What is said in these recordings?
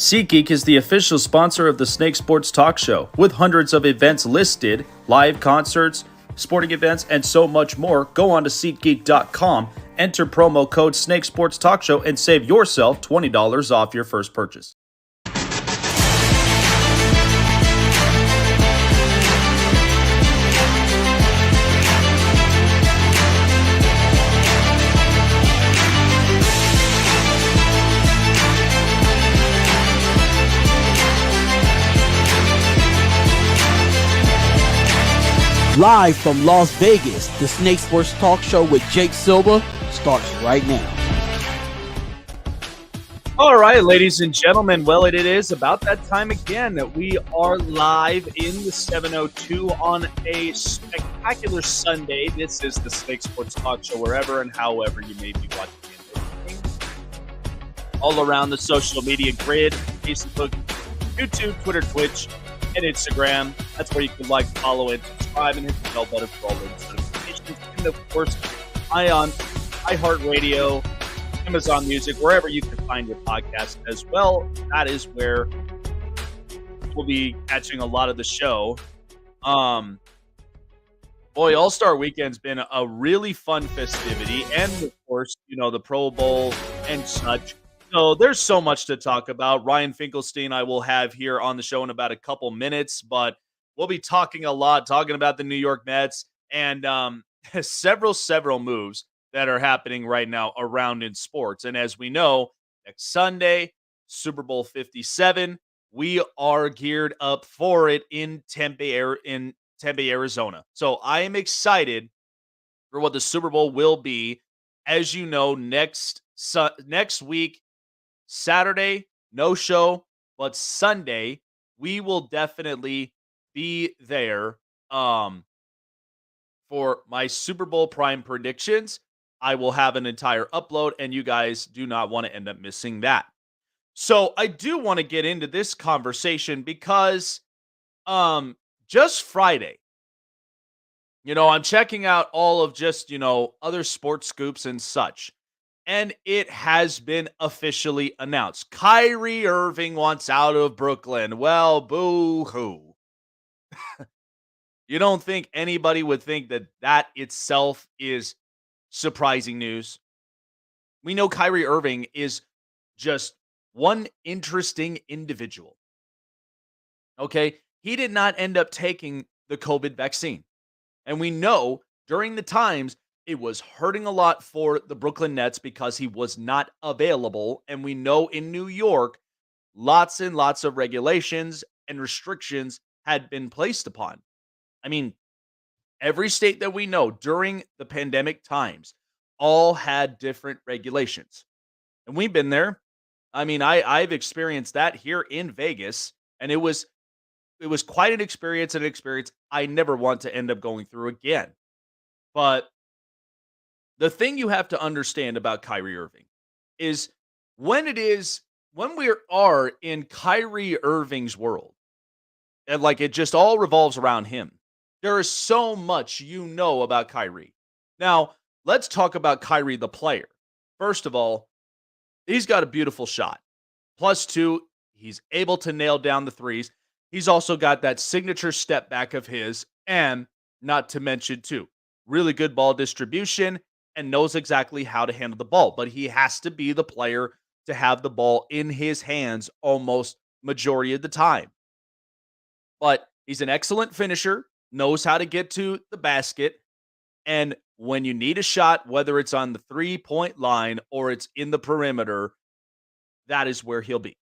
SeatGeek is the official sponsor of the Snake Sports Talk Show, with hundreds of events listed, live concerts, sporting events, and so much more. Go on to SeatGeek.com, enter promo code Snake Sports Talk Show, and save yourself $20 off your first purchase. Live from Las Vegas, the Snake Sports Talk Show with Jake Silva starts right now. All right, ladies and gentlemen, well, it is about that time again that we are live in the 702 on a spectacular Sunday. This is the Snake Sports Talk Show, wherever and however you may be watching it. All around the social media grid, Facebook, YouTube, Twitter, Twitch, and Instagram. That's where you can like, follow, and subscribe, and hit the bell button for all those notifications. And of course, iHeartRadio, Amazon Music, wherever you can find your podcast as well. That is where we'll be catching a lot of the show. Boy, All-Star Weekend's been a really fun festivity, and of course, the Pro Bowl and such. So there's so much to talk about. Ryan Finkelstein I will have here on the show in about a couple minutes, but we'll be talking about the New York Mets and several moves that are happening right now around in sports. And as we know, next Sunday, Super Bowl 57, we are geared up for it in Tempe, Arizona. So I am excited for what the Super Bowl will be. As you know, next week, Saturday, no show, but Sunday, we will definitely be there for my Super Bowl Prime predictions. I will have an entire upload, and you guys do not want to end up missing that. So I do want to get into this conversation because just Friday, I'm checking out all of just, other sports scoops and such. And it has been officially announced. Kyrie Irving wants out of Brooklyn. Well, boo-hoo. You don't think anybody would think that itself is surprising news? We know Kyrie Irving is just one interesting individual. Okay? He did not end up taking the COVID vaccine. And we know during the times it was hurting a lot for the Brooklyn Nets because he was not available. And we know in New York, lots and lots of regulations and restrictions had been placed upon. I mean, every state that we know during the pandemic times all had different regulations. And we've been there. I mean, I've experienced that here in Vegas, and it was quite an experience I never want to end up going through again. But the thing you have to understand about Kyrie Irving is when we are in Kyrie Irving's world, and like it just all revolves around him, there is so much about Kyrie. Now, let's talk about Kyrie the player. First of all, he's got a beautiful shot. +2, he's able to nail down the threes. He's also got that signature step back of his, and not to mention, too, really good ball distribution and knows exactly how to handle the ball. But he has to be the player to have the ball in his hands almost majority of the time. But he's an excellent finisher, knows how to get to the basket, and when you need a shot, whether it's on the 3-point line or it's in the perimeter, that is where he'll be.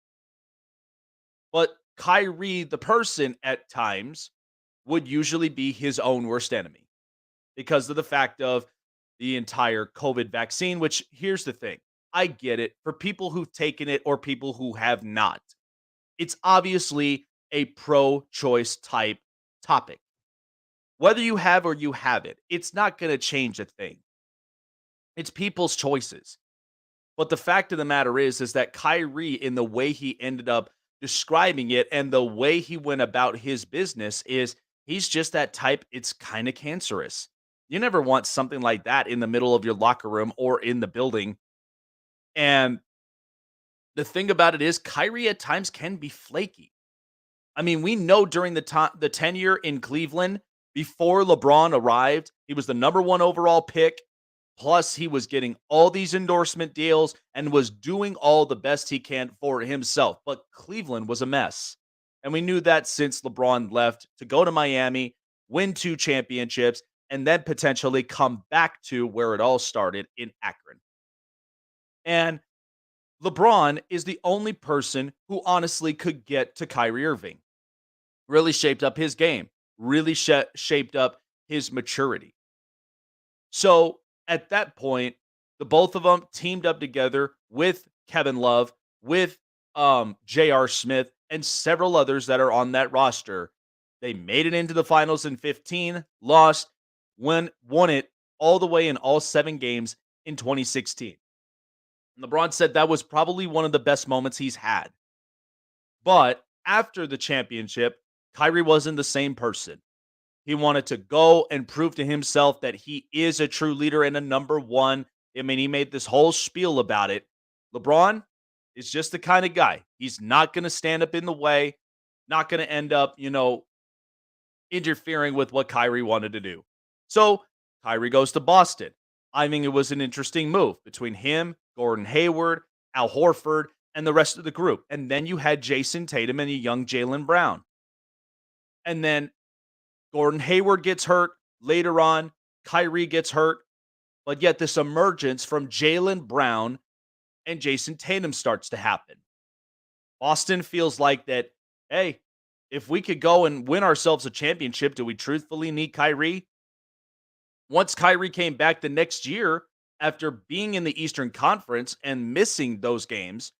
But Kyrie, the person, at times would usually be his own worst enemy because of the fact of the entire COVID vaccine, which here's the thing. I get it for people who've taken it or people who have not. It's obviously a pro-choice type topic. Whether you have or you haven't, it's not going to change a thing. It's people's choices. But the fact of the matter is that Kyrie, in the way he ended up describing it and the way he went about his business, is he's just that type. It's kind of cancerous. You never want something like that in the middle of your locker room or in the building. And The thing about it is Kyrie at times can be flaky. I mean, we know during the tenure in Cleveland before LeBron arrived, he was the number 1 overall pick. Plus, he was getting all these endorsement deals and was doing all the best he can for himself. But Cleveland was a mess. And we knew that since LeBron left to go to Miami, win 2 championships, and then potentially come back to where it all started in Akron. And LeBron is the only person who honestly could get to Kyrie Irving. Really shaped up his game, really shaped up his maturity. So at that point, the both of them teamed up together with Kevin Love, with J.R. Smith, and several others that are on that roster. They made it into the finals in 15, lost, won it all the way in all 7 games in 2016. LeBron said that was probably one of the best moments he's had. But after the championship, Kyrie wasn't the same person. He wanted to go and prove to himself that he is a true leader and a number 1. I mean, he made this whole spiel about it. LeBron is just the kind of guy. He's not going to stand up in the way, not going to end up, interfering with what Kyrie wanted to do. So Kyrie goes to Boston. I think it was an interesting move between him, Gordon Hayward, Al Horford, and the rest of the group. And then you had Jason Tatum and a young Jaylen Brown. And then Gordon Hayward gets hurt. Later on, Kyrie gets hurt. But yet this emergence from Jaylen Brown and Jason Tatum starts to happen. Boston feels like that, hey, if we could go and win ourselves a championship, do we truthfully need Kyrie? Once Kyrie came back the next year after being in the Eastern Conference and missing those games,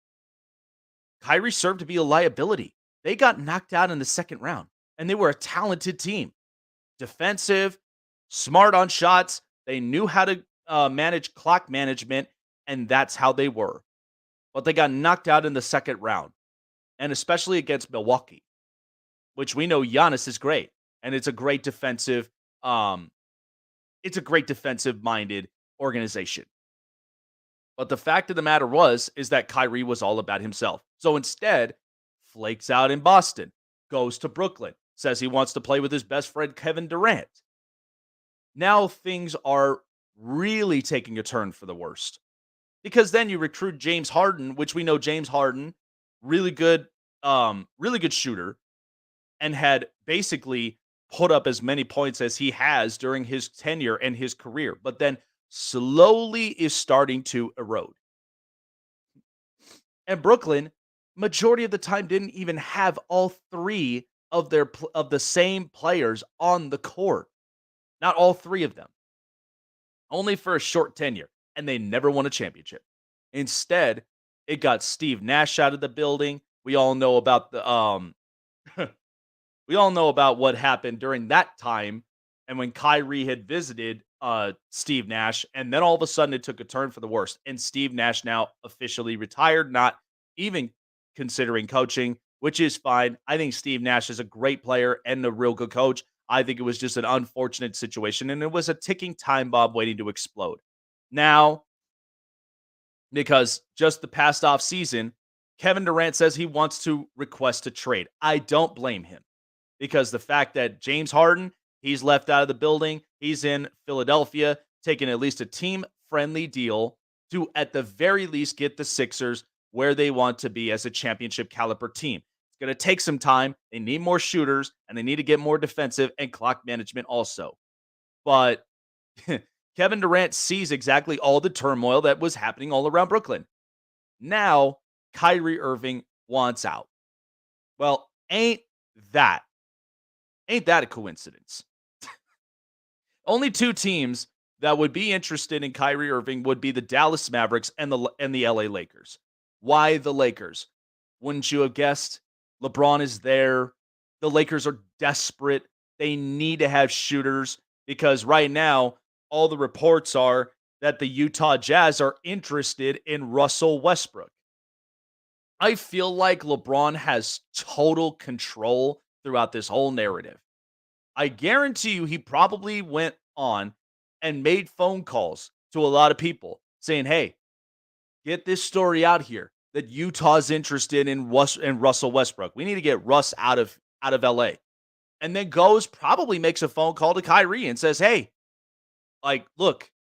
Kyrie served to be a liability. They got knocked out in the second round, and they were a talented team. Defensive, smart on shots. They knew how to manage clock management, and that's how they were. But they got knocked out in the second round, and especially against Milwaukee, which we know Giannis is great, and it's a great defensive minded organization. But the fact of the matter is that Kyrie was all about himself. So instead, flakes out in Boston, goes to Brooklyn, says he wants to play with his best friend Kevin Durant. Now things are really taking a turn for the worst. Because then you recruit James Harden, which we know James Harden, really good shooter, and had basically put up as many points as he has during his tenure and his career, but then slowly is starting to erode. And Brooklyn, majority of the time, didn't even have all 3 of the same players on the court. Not all 3 of them. Only for a short tenure, and they never won a championship. Instead, it got Steve Nash out of the building. We all know about what happened during that time and when Kyrie had visited Steve Nash, and then all of a sudden it took a turn for the worst. And Steve Nash now officially retired, not even considering coaching, which is fine. I think Steve Nash is a great player and a real good coach. I think it was just an unfortunate situation, and it was a ticking time bomb waiting to explode. Now, because just the past off season, Kevin Durant says he wants to request a trade. I don't blame him, because the fact that James Harden, he's left out of the building, he's in Philadelphia, taking at least a team-friendly deal to, at the very least, get the Sixers where they want to be as a championship caliber team. It's going to take some time. They need more shooters, and they need to get more defensive and clock management also. But Kevin Durant sees exactly all the turmoil that was happening all around Brooklyn. Now, Kyrie Irving wants out. Well, ain't that a coincidence? Only 2 teams that would be interested in Kyrie Irving would be the Dallas Mavericks and the LA Lakers. Why the Lakers? Wouldn't you have guessed? LeBron is there. The Lakers are desperate. They need to have shooters because right now, all the reports are that the Utah Jazz are interested in Russell Westbrook. I feel like LeBron has total control throughout this whole narrative. I guarantee you he probably went on and made phone calls to a lot of people saying, hey, get this story out here. that Utah's interested in Russell Westbrook. We need to get Russ out of LA. And then probably makes a phone call to Kyrie and says, "Hey, like, look,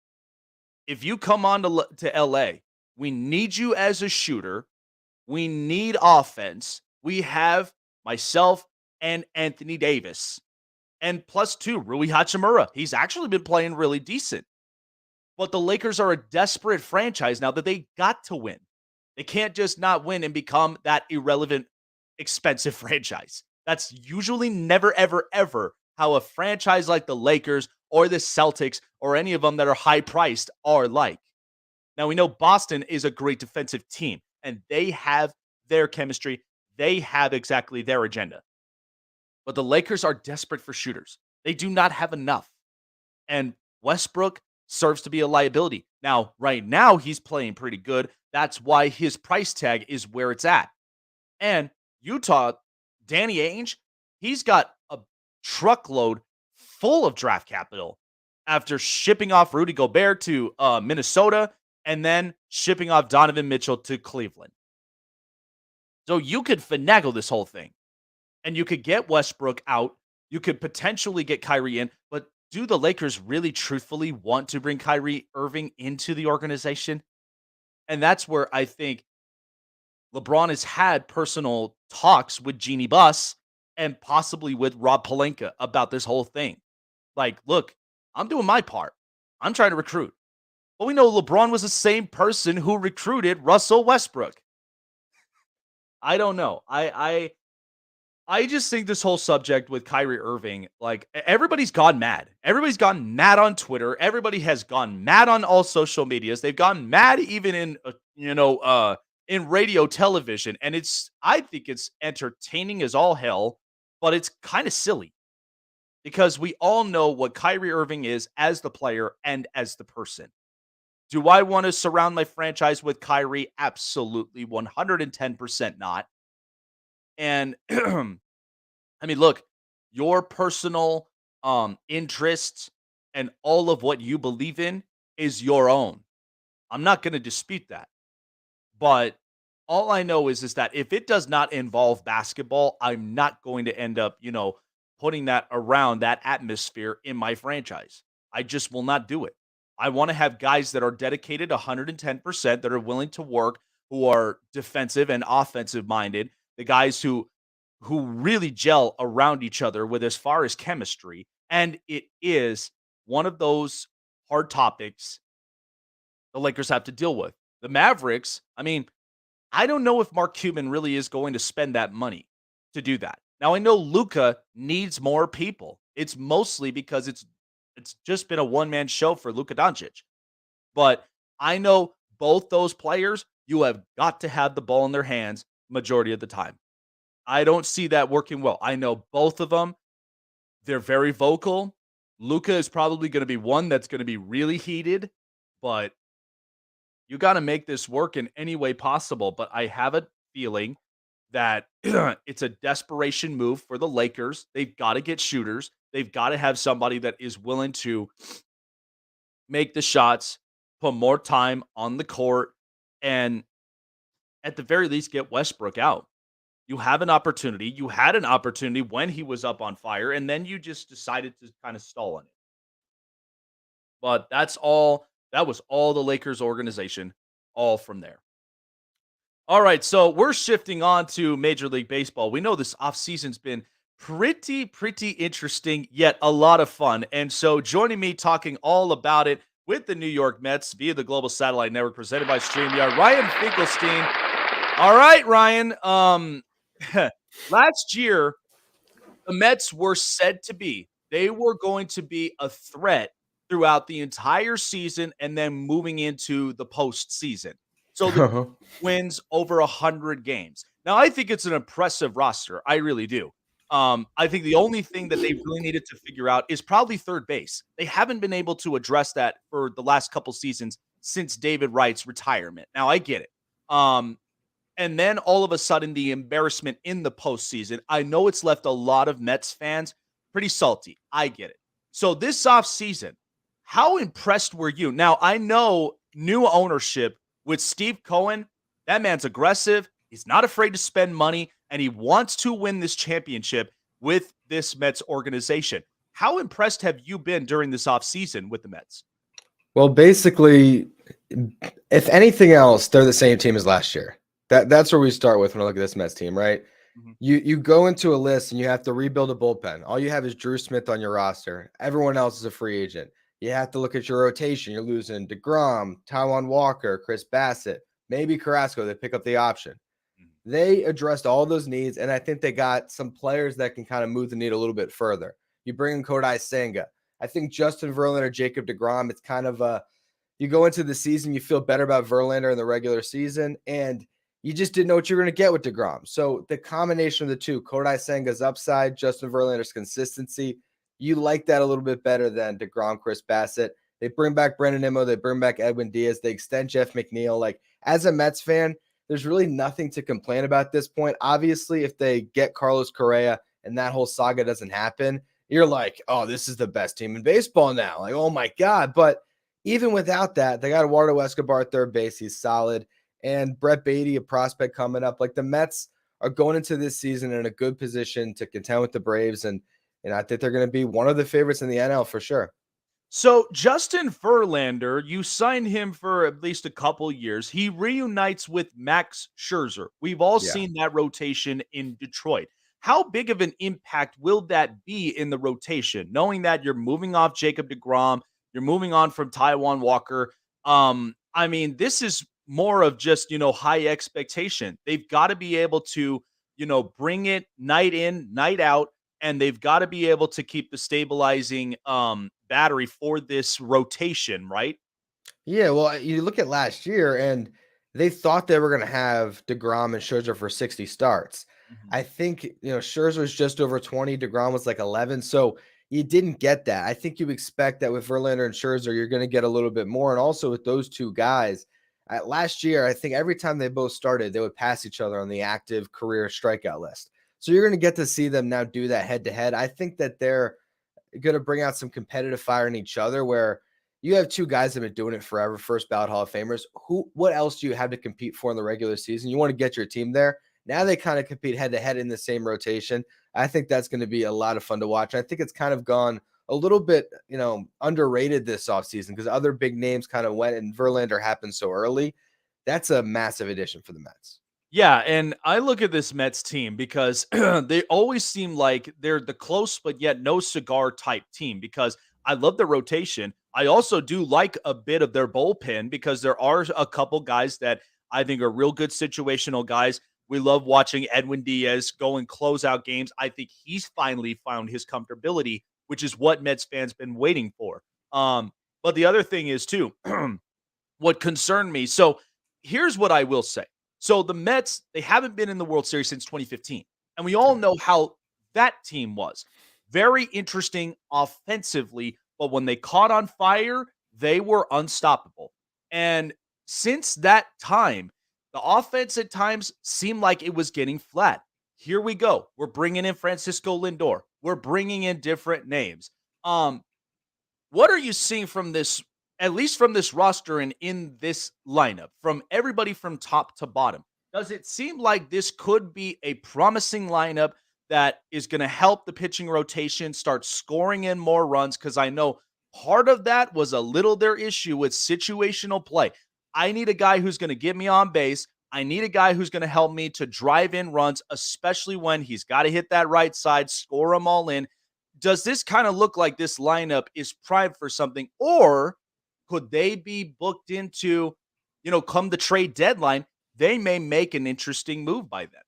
if you come on to LA, we need you as a shooter. We need offense. We have myself and Anthony Davis. And plus 2, Rui Hachimura. He's actually been playing really decent. But the Lakers are a desperate franchise now that they got to win. They can't just not win and become that irrelevant, expensive franchise. That's usually never, ever, ever how a franchise like the Lakers or the Celtics or any of them that are high priced are like. Now, we know Boston is a great defensive team, and they have their chemistry. They have exactly their agenda. But the Lakers are desperate for shooters. They do not have enough. And Westbrook serves to be a liability. Now, right now, he's playing pretty good. That's why his price tag is where it's at. And Utah, Danny Ainge, he's got a truckload full of draft capital after shipping off Rudy Gobert to Minnesota and then shipping off Donovan Mitchell to Cleveland. So you could finagle this whole thing. And you could get Westbrook out. You could potentially get Kyrie in. But do the Lakers really truthfully want to bring Kyrie Irving into the organization? And that's where I think LeBron has had personal talks with Jeannie Buss and possibly with Rob Pelinka about this whole thing. Like, look, I'm doing my part. I'm trying to recruit. But we know LeBron was the same person who recruited Russell Westbrook. I don't know. I just think this whole subject with Kyrie Irving, like, everybody's gone mad. Everybody's gone mad on Twitter. Everybody has gone mad on all social medias. They've gone mad even in radio, television. And I think it's entertaining as all hell, but it's kind of silly because we all know what Kyrie Irving is as the player and as the person. Do I want to surround my franchise with Kyrie? Absolutely, 110% not. And I mean, look, your personal interests and all of what you believe in is your own. I'm not going to dispute that. But all I know is that if it does not involve basketball, I'm not going to end up, putting that around that atmosphere in my franchise. I just will not do it. I want to have guys that are dedicated 110%, that are willing to work, who are defensive and offensive minded, the guys who really gel around each other with as far as chemistry. And it is one of those hard topics the Lakers have to deal with. The Mavericks, I mean, I don't know if Mark Cuban really is going to spend that money to do that. Now, I know Luka needs more people. It's mostly because it's just been a one-man show for Luka Doncic. But I know both those players, you have got to have the ball in their hands majority of the time. I don't see that working well. I know both of them. They're very vocal. Luka is probably going to be one that's going to be really heated, but you got to make this work in any way possible. But I have a feeling that it's a desperation move for the Lakers. They've got to get shooters. They've got to have somebody that is willing to make the shots, put more time on the court, and at the very least get Westbrook out. You have an opportunity. You had an opportunity when he was up on fire, and then you just decided to kind of stall on it. But that was all the Lakers organization, all from there. All right, so we're shifting on to Major League Baseball. We know this offseason's been pretty interesting, yet a lot of fun. And so joining me talking all about it with the New York Mets via the Global Satellite Network presented by StreamYard, Ryan Finkelstein. All right, Ryan. Last year, the Mets were said to be, they were going to be a threat throughout the entire season and then moving into the postseason. So the wins over 100 games. Now, I think it's an impressive roster. I really do. I think the only thing that they really needed to figure out is probably third base. They haven't been able to address that for the last couple seasons since David Wright's retirement. Now, I get it. And then all of a sudden, the embarrassment in the postseason. I know it's left a lot of Mets fans pretty salty. I get it. So this offseason, how impressed were you? Now, I know new ownership with Steve Cohen, That man's aggressive. He's not afraid to spend money, and he wants to win this championship with this Mets organization. How impressed have you been during this offseason with the Mets? Well, basically, if anything else, they're the same team as last year. That's where we start with when I look at this Mets team, right? Mhm. You go into a list and you have to rebuild a bullpen. All you have is Drew Smith on your roster. Everyone else is a free agent. You have to look at your rotation. You're losing DeGrom, Taijuan Walker, Chris Bassett, maybe Carrasco. They pick up the option. They addressed all those needs, and I think they got some players that can kind of move the needle a little bit further. You bring in Kodai Senga. I think Justin Verlander, Jacob deGrom, it's kind of you go into the season, you feel better about Verlander in the regular season, and you just didn't know what you were going to get with deGrom. So the combination of the two, Kodai Senga's upside, Justin Verlander's consistency, you like that a little bit better than deGrom, Chris Bassett. They bring back Brendan Nimmo. They bring back Edwin Diaz. They extend Jeff McNeil. Like, as a Mets fan, there's really nothing to complain about at this point. Obviously, if they get Carlos Correa and that whole saga doesn't happen, you're like, oh, this is the best team in baseball now. Like, oh my God. But even without that, they got Eduardo Escobar at third base. He's solid. And Brett Beatty, a prospect coming up. Like, the Mets are going into this season in a good position to contend with the Braves. And I think they're going to be one of the favorites in the NL for sure. So Justin Verlander, you signed him for at least a couple years. He reunites with Max Scherzer. We've all seen that rotation in Detroit. How big of an impact will that be in the rotation, knowing that you're moving off Jacob deGrom, you're moving on from Taijuan Walker? I mean, this is more of just, high expectation. They've got to be able to, bring it night in, night out, and they've got to be able to keep the stabilizing battery for this rotation, right? Yeah, well, you look at last year, and they thought they were going to have deGrom and Scherzer for 60 starts. Mhm. I think, Scherzer was just over 20, deGrom was like 11, so you didn't get that. I think you expect that with Verlander and Scherzer, you're going to get a little bit more, and also with those two guys. Last year, I think every time they both started, they would pass each other on the active career strikeout list. So you're going to get to see them now do that head-to-head. I think that they're going to bring out some competitive fire in each other where you have two guys that have been doing it forever, first ballot Hall of Famers. What else do you have to compete for in the regular season? You want to get your team there. Now they kind of compete head to head in the same rotation. I think that's going to be a lot of fun to watch. I think it's kind of gone a little bit, underrated this offseason because other big names kind of went and Verlander happened so early. That's a massive addition for the Mets. Yeah, and I look at this Mets team because they always seem like they're the close but yet no cigar type team because I love the rotation. I also do like a bit of their bullpen because there are a couple guys that I think are real good situational guys. We love watching Edwin Diaz go and close out games. I think he's finally found his comfortability, which is what Mets fans been waiting for. But the other thing is too, what concerned me. So here's what I will say. So the Mets, they haven't been in the World Series since 2015. And we all know how that team was. Very interesting offensively, but when they caught on fire, they were unstoppable. And since that time, the offense at times seemed like it was getting flat. Here we go. We're bringing in Francisco Lindor. We're bringing in different names. What are you seeing from this, at least from this roster and in this lineup, from everybody from top to bottom? Does it seem like this could be a promising lineup that is going to help the pitching rotation start scoring in more runs? Because I know part of that was a little their issue with situational play. I need a guy who's going to get me on base. I need a guy who's going to help me to drive in runs, especially when he's got to hit that right side, score them all in. Does this kind of look like this lineup is primed for something, or could they be booked into, come the trade deadline, they may make an interesting move by then?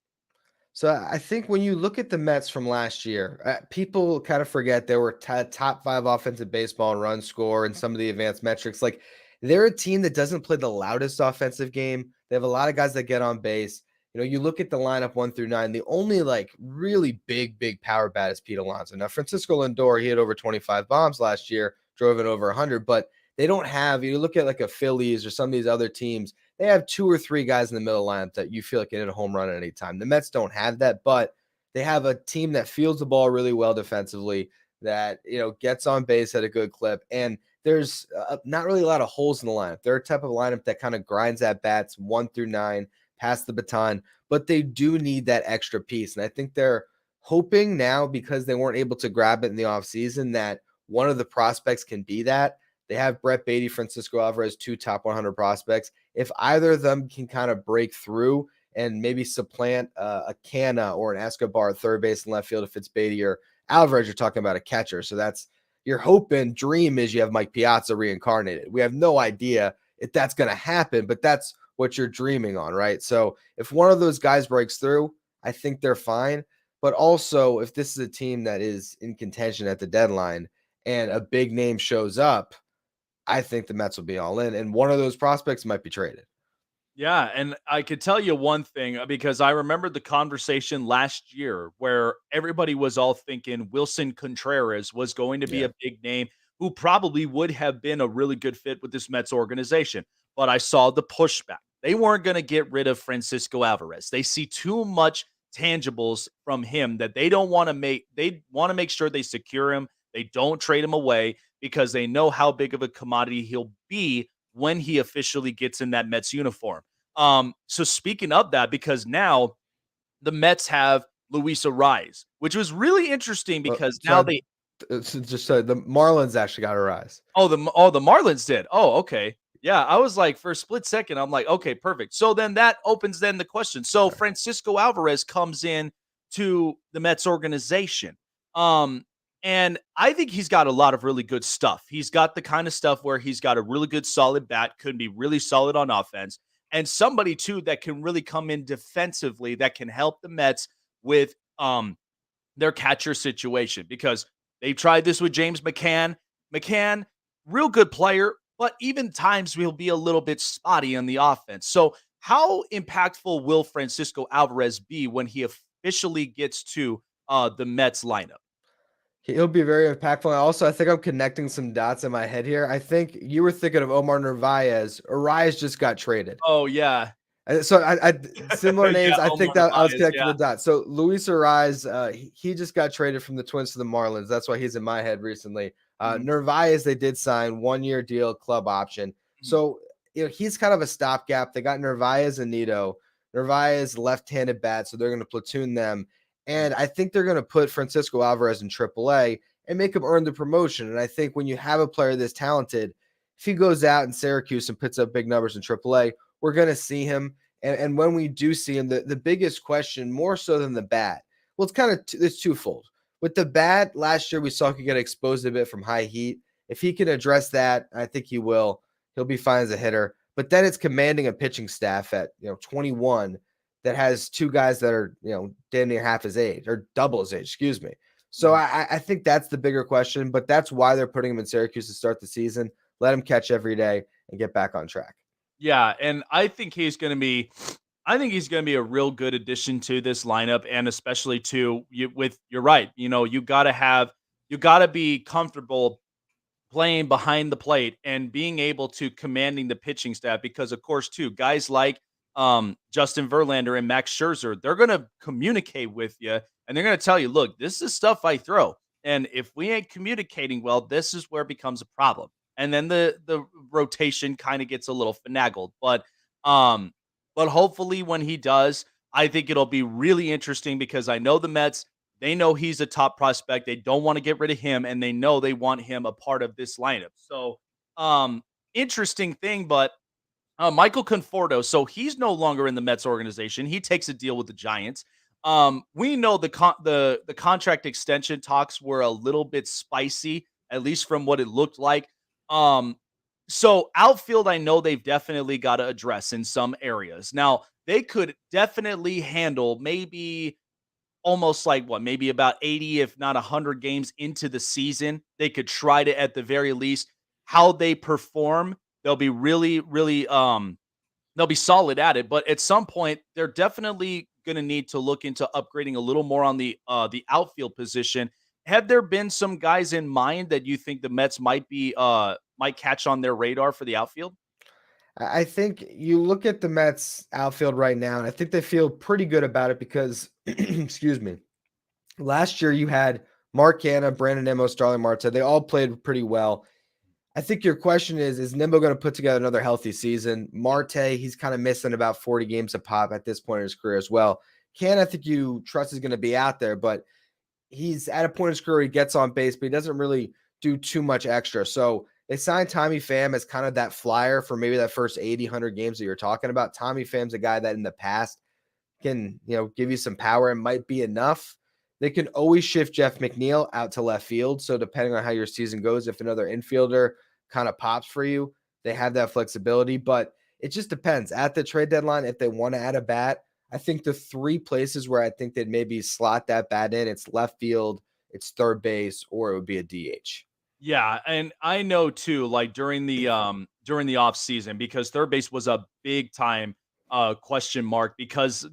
So I think when you look at the Mets from last year, people kind of forget they were top 5 offensive baseball and run score and some of the advanced metrics. Like, they're a team that doesn't play the loudest offensive game. They have a lot of guys that get on base. You look at the lineup 1 through 9, the only like really big power bat is Pete Alonso. Now, Francisco Lindor, he had over 25 bombs last year, drove it over 100, but they don't have, you look at like a Phillies or some of these other teams, they have 2 or 3 guys in the middle lineup that you feel like can hit a home run at any time. The Mets don't have that, but they have a team that fields the ball really well defensively, that, gets on base at a good clip. And there's not really a lot of holes in the lineup. They're a type of lineup that kind of grinds at bats 1 through 9, pass the baton, but they do need that extra piece. And I think they're hoping now, because they weren't able to grab it in the offseason, that one of the prospects can be that. They have Brett Beatty, Francisco Alvarez, 2 top 100 prospects. If either of them can kind of break through and maybe supplant a Canna or an Escobar at third base and left field, if it's Beatty or Alvarez, you're talking about a catcher. So that's your hope and dream, is you have Mike Piazza reincarnated. We have no idea if that's going to happen, but that's what you're dreaming on, right? So if one of those guys breaks through, I think they're fine. But also, if this is a team that is in contention at the deadline and a big name shows up, I think the Mets will be all in, and one of those prospects might be traded. Yeah, and I could tell you one thing, because I remember the conversation last year where everybody was all thinking Wilson Contreras was going to be Yeah. a big name who probably would have been a really good fit with this Mets organization. But I saw the pushback. They weren't going to get rid of Francisco Alvarez. They see too much tangibles from him that they don't want to make. They want to make sure they secure him. They don't trade him away because they know how big of a commodity he'll be when he officially gets in that Mets uniform. So speaking of that, because now the Mets have Luis Ariz, which was really interesting because now they just so the Marlins actually got a rise. the Marlins did. Oh, okay. Yeah, I was like, for a split second, I'm like, okay, perfect. So then that opens then the question. So Francisco Alvarez comes in to the Mets organization. And I think he's got a lot of really good stuff. He's got the kind of stuff where he's got a really good solid bat, could be really solid on offense, and somebody too that can really come in defensively that can help the Mets with their catcher situation, because they tried this with James McCann. McCann, real good player, but even times will be a little bit spotty on the offense. So, how impactful will Francisco Alvarez be when he officially gets to the Mets lineup? He'll be very impactful. Also, I think I'm connecting some dots in my head here. I think you were thinking of Omar Narvaez. Arias just got traded. Oh yeah, So I similar names. yeah, I think Omar that I was Narvaez, connecting the dots. So Luis Ariz, he just got traded from the Twins to the Marlins. That's why he's in my head recently. Mhm. Narvaez, they did sign 1-year deal, club option. So he's kind of a stopgap. They got Narvaez and Nito. Narvaez left-handed bat, so they're going to platoon them. And I think they're going to put Francisco Alvarez in AAA and make him earn the promotion. And I think when you have a player this talented, if he goes out in Syracuse and puts up big numbers in AAA, we're going to see him. And when we do see him, the biggest question, more so than the bat, well, it's kind of it's twofold. With the bat, last year we saw he could get exposed a bit from high heat. If he can address that, I think he will. He'll be fine as a hitter. But then it's commanding a pitching staff at 21 that has 2 guys that are damn near half his age, or double his age, excuse me. So I think that's the bigger question. But that's why they're putting him in Syracuse to start the season. Let him catch every day and get back on track. Yeah, and I think he's going to be a real good addition to this lineup, and especially to you with you're right. You got to be comfortable playing behind the plate and being able to commanding the pitching staff, because of course too, guys like Justin Verlander and Max Scherzer, they're going to communicate with you and they're going to tell you, look, this is stuff I throw. And if we ain't communicating well, this is where it becomes a problem. And then the rotation kind of gets a little finagled. But hopefully when he does, I think it'll be really interesting, because I know the Mets, they know he's a top prospect. They don't want to get rid of him, and they know they want him a part of this lineup. So, interesting thing, but Michael Conforto, so he's no longer in the Mets organization. He takes a deal with the Giants. We know the contract extension talks were a little bit spicy, at least from what it looked like. So outfield, I know they've definitely got to address in some areas. Now, they could definitely handle maybe almost like maybe about 80, if not 100 games into the season. They could try to, at the very least, how they perform. They'll be really, really, they'll be solid at it. But at some point, they're definitely going to need to look into upgrading a little more on the outfield position. Have there been some guys in mind that you think the Mets might catch on their radar for the outfield? I think you look at the Mets outfield right now, and I think they feel pretty good about it because, excuse me, last year you had Mark Canha, Brandon Nimmo, Starling Marte. They all played pretty well. I think your question is Nimbo going to put together another healthy season? Marte, he's kind of missing about 40 games of pop at this point in his career as well. I think you trust is going to be out there, but he's at a point in his career he gets on base, but he doesn't really do too much extra. So they signed Tommy Pham as kind of that flyer for maybe that first 80, 100 games that you're talking about. Tommy Pham's a guy that in the past can, give you some power and might be enough. They can always shift Jeff McNeil out to left field. So depending on how your season goes, if another infielder kind of pops for you, they have that flexibility. But it just depends. At the trade deadline, if they want to add a bat, I think the three places where I think they'd maybe slot that bat in, it's left field, it's third base, or it would be a DH. Yeah, and I know too, like during the off season, because third base was a big time question mark because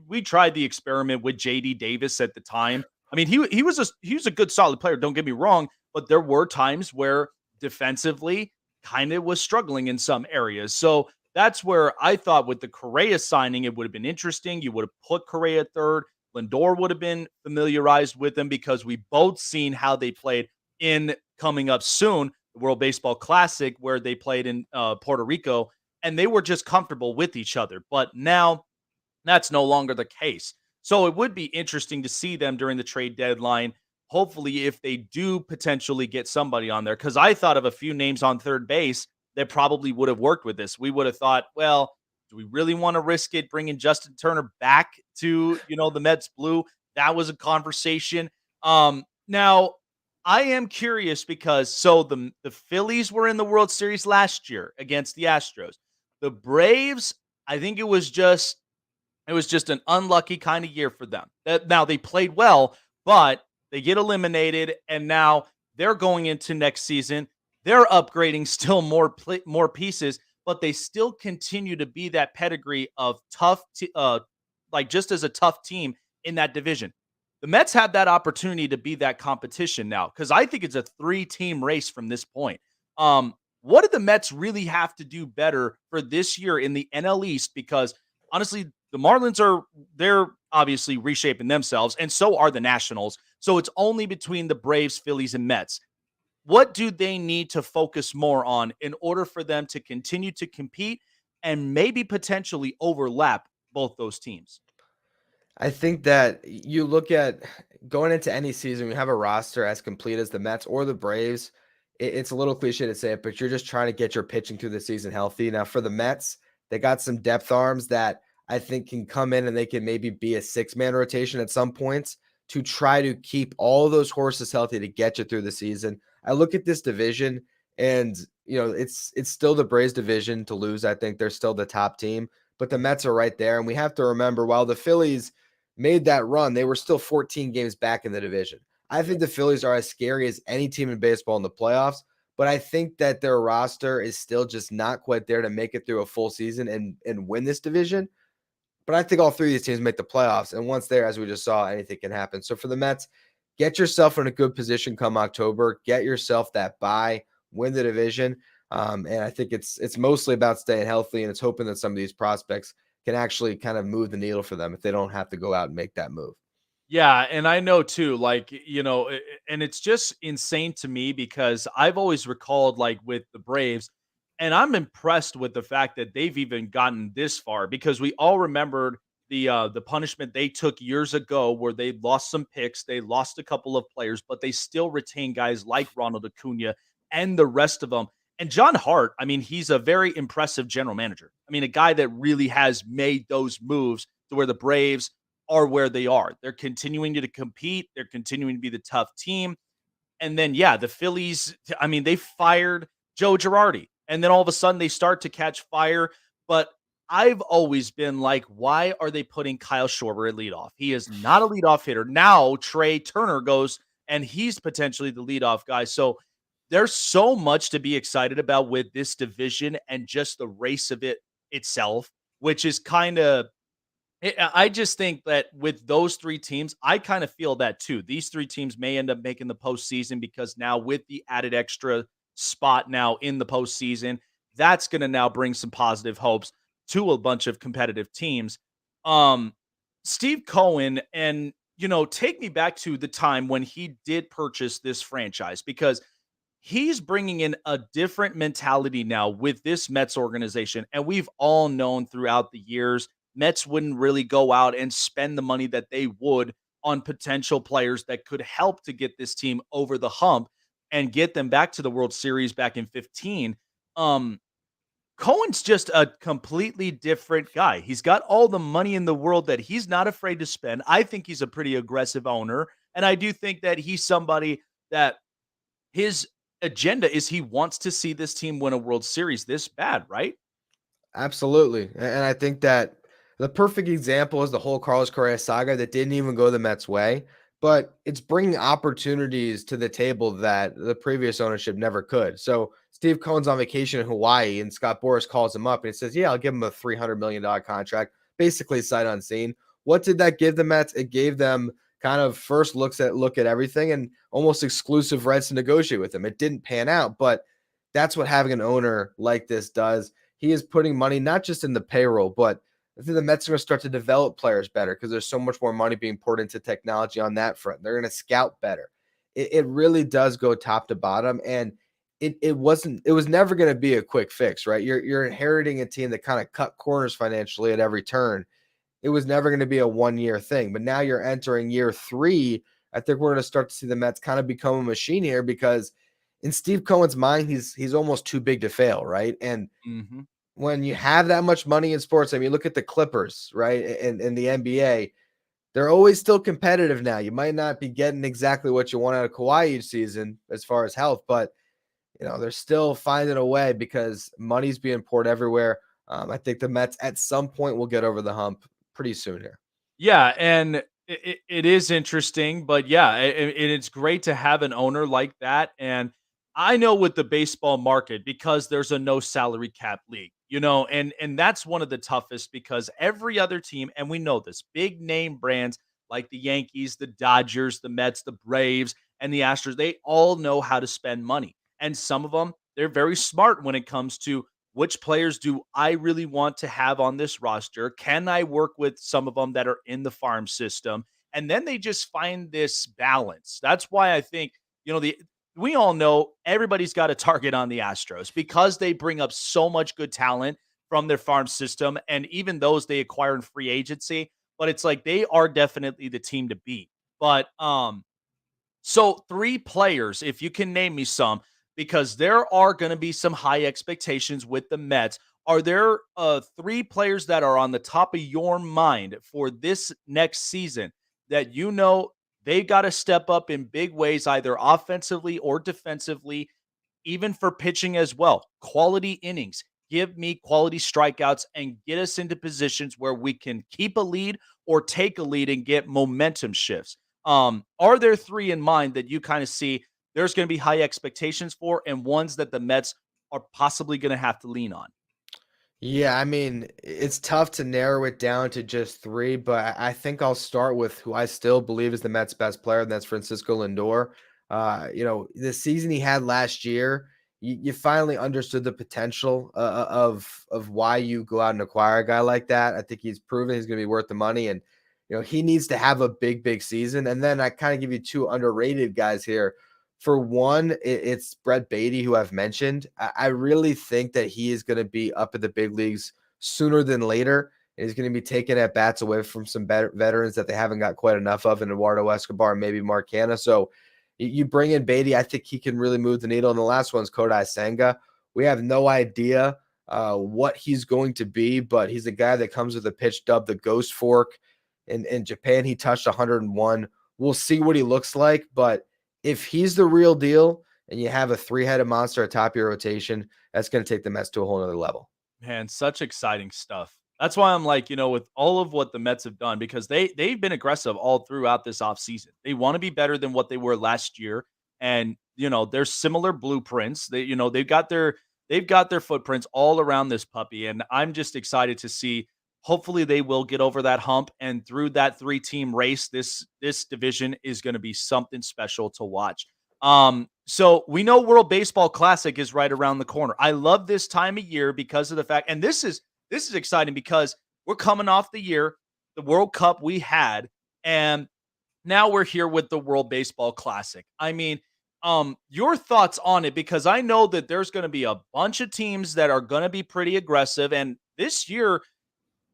we tried the experiment with JD Davis at the time. I mean, he was a good solid player, don't get me wrong, but there were times where defensively kind of was struggling in some areas. So that's where I thought with the Correa signing, it would have been interesting. You would have put Correa third. Lindor would have been familiarized with him because we both seen how they played in coming up soon, the World Baseball Classic, where they played in Puerto Rico, and they were just comfortable with each other. But now that's no longer the case. So it would be interesting to see them during the trade deadline. Hopefully, if they do potentially get somebody on there, because I thought of a few names on third base that probably would have worked with this. We would have thought, well, do we really want to risk it bringing Justin Turner back to the Mets blue? That was a conversation. Now I am curious because the Phillies were in the World Series last year against the Astros. The Braves, I think it was just an unlucky kind of year for them. Now they played well, but they get eliminated, and now they're going into next season. They're upgrading still more pieces, but they still continue to be that pedigree of tough, like just as a tough team in that division. The Mets have that opportunity to be that competition now because I think it's a 3-team race from this point. What do the Mets really have to do better for this year in the NL East? Because honestly, the Marlins they're obviously reshaping themselves, and so are the Nationals. So it's only between the Braves, Phillies, and Mets. What do they need to focus more on in order for them to continue to compete and maybe potentially overlap both those teams? I think that you look at going into any season, you have a roster as complete as the Mets or the Braves. It's a little cliche to say it, but you're just trying to get your pitching through the season healthy. Now, for the Mets, they got some depth arms that I think can come in and they can maybe be a 6-man rotation at some points to try to keep all of those horses healthy to get you through the season. I look at this division and, it's still the Braves division to lose. I think they're still the top team, but the Mets are right there. And we have to remember, while the Phillies made that run, they were still 14 games back in the division. I think the Phillies are as scary as any team in baseball in the playoffs, but I think that their roster is still just not quite there to make it through a full season and win this division. But I think all three of these teams make the playoffs, and once there, as we just saw, anything can happen. So for the Mets, get yourself in a good position come October, get yourself that bye, win the division, and I think it's mostly about staying healthy, and it's hoping that some of these prospects can actually kind of move the needle for them if they don't have to go out and make that move. Yeah, and I know too, like, and it's just insane to me because I've always recalled, like, with the Braves, and I'm impressed with the fact that they've even gotten this far because we all remembered the punishment they took years ago where they lost some picks, they lost a couple of players, but they still retain guys like Ronald Acuna and the rest of them. And John Hart, I mean, he's a very impressive general manager. I mean, a guy that really has made those moves to where the Braves are where they are. They're continuing to compete. They're continuing to be the tough team. And then, yeah, the Phillies, I mean, they fired Joe Girardi. And then all of a sudden they start to catch fire. But I've always been like, why are they putting Kyle Schwarber at leadoff? He is not a leadoff hitter. Now Trey Turner goes and he's potentially the leadoff guy. So there's so much to be excited about with this division and just the race of it itself, which is kind of I just think that with those 3 teams, I kind of feel that too. These 3 teams may end up making the postseason because now with the added extra spot now in the postseason, that's going to now bring some positive hopes to a bunch of competitive teams. Um, Steve Cohen, and take me back to the time when he did purchase this franchise because he's bringing in a different mentality now with this Mets organization. And we've all known throughout the years, Mets wouldn't really go out and spend the money that they would on potential players that could help to get this team over the hump and get them back to the World Series back in 15. Um, Cohen's just a completely different guy. He's got all the money in the world that he's not afraid to spend. I think he's a pretty aggressive owner. And I do think that he's somebody that his agenda is he wants to see this team win a World Series this bad, right? Absolutely. And I think that the perfect example is the whole Carlos Correa saga that didn't even go the Mets' way, but it's bringing opportunities to the table that the previous ownership never could. So Steve Cohen's on vacation in Hawaii, and Scott Boras calls him up and he says, "Yeah, I'll give him a $300 million contract, basically sight unseen." What did that give the Mets? It gave them kind of first look at everything and almost exclusive rights to negotiate with him. It didn't pan out, but that's what having an owner like this does. He is putting money not just in the payroll, but I think the Mets are going to start to develop players better because there's so much more money being poured into technology on that front. They're going to scout better. It really does go top to bottom, and it was never going to be a quick fix, right? You're inheriting a team that kind of cut corners financially at every turn. It was never going to be a 1-year thing, but now you're entering year 3. I think we're going to start to see the Mets kind of become a machine here because in Steve Cohen's mind, he's almost too big to fail, right? And Mhm. when you have that much money in sports, I mean, look at the Clippers, right? In the NBA, they're always still competitive now. You might not be getting exactly what you want out of Kawhi each season as far as health, but they're still finding a way because money's being poured everywhere. I think the Mets at some point will get over the hump pretty soon here. Yeah, and it is interesting, but yeah, it's great to have an owner like that. And I know with the baseball market because there's a no salary cap league, and that's one of the toughest because every other team, and we know this, big name brands like the Yankees, the Dodgers, the Mets, the Braves, and the Astros, they all know how to spend money, and some of them they're very smart when it comes to which players do I really want to have on this roster? Can I work with some of them that are in the farm system? And then they just find this balance. That's why I think, we all know everybody's got a target on the Astros because they bring up so much good talent from their farm system and even those they acquire in free agency, but it's like they are definitely the team to beat. But so 3 players, if you can name me some, because there are gonna be some high expectations with the Mets. Are there, 3 players that are on the top of your mind for this next season that they gotta step up in big ways, either offensively or defensively, even for pitching as well? Quality innings. Give me quality strikeouts and get us into positions where we can keep a lead or take a lead and get momentum shifts. Are there 3 in mind that you kind of see there's going to be high expectations for and ones that the Mets are possibly going to have to lean on? Yeah, I mean, it's tough to narrow it down to just 3, but I think I'll start with who I still believe is the Mets' best player, and that's Francisco Lindor. The season he had last year, you finally understood the potential of why you go out and acquire a guy like that. I think he's proven he's going to be worth the money, and he needs to have a big season. And then I kind of give you 2 underrated guys here. For one, it's Brett Beatty, who I've mentioned. I really think that he is going to be up at the big leagues sooner than later. He's going to be taking at bats away from some better veterans that they haven't got quite enough of in Eduardo Escobar and maybe Mark Canha. So you bring in Beatty, I think he can really move the needle. And the last one's Kodai Senga. We have no idea what he's going to be, but he's a guy that comes with a pitch dubbed the Ghost Fork. In Japan, he touched 101. We'll see what he looks like, but if he's the real deal and you have a 3-headed monster atop your rotation, that's going to take the Mets to a whole nother level. Man, such exciting stuff. That's why I'm like, with all of what the Mets have done, because they've been aggressive all throughout this offseason. They want to be better than what they were last year. And, there's similar blueprints. They've got their footprints all around this puppy. And I'm just excited to see. Hopefully they will get over that hump. And through that 3-team race, this division is going to be something special to watch. So we know World Baseball Classic is right around the corner. I love this time of year because of the fact, and this is exciting because we're coming off the World Cup we had, and now we're here with the World Baseball Classic. I mean, Your thoughts on it, because I know that there's going to be a bunch of teams that are going to be pretty aggressive. And this year,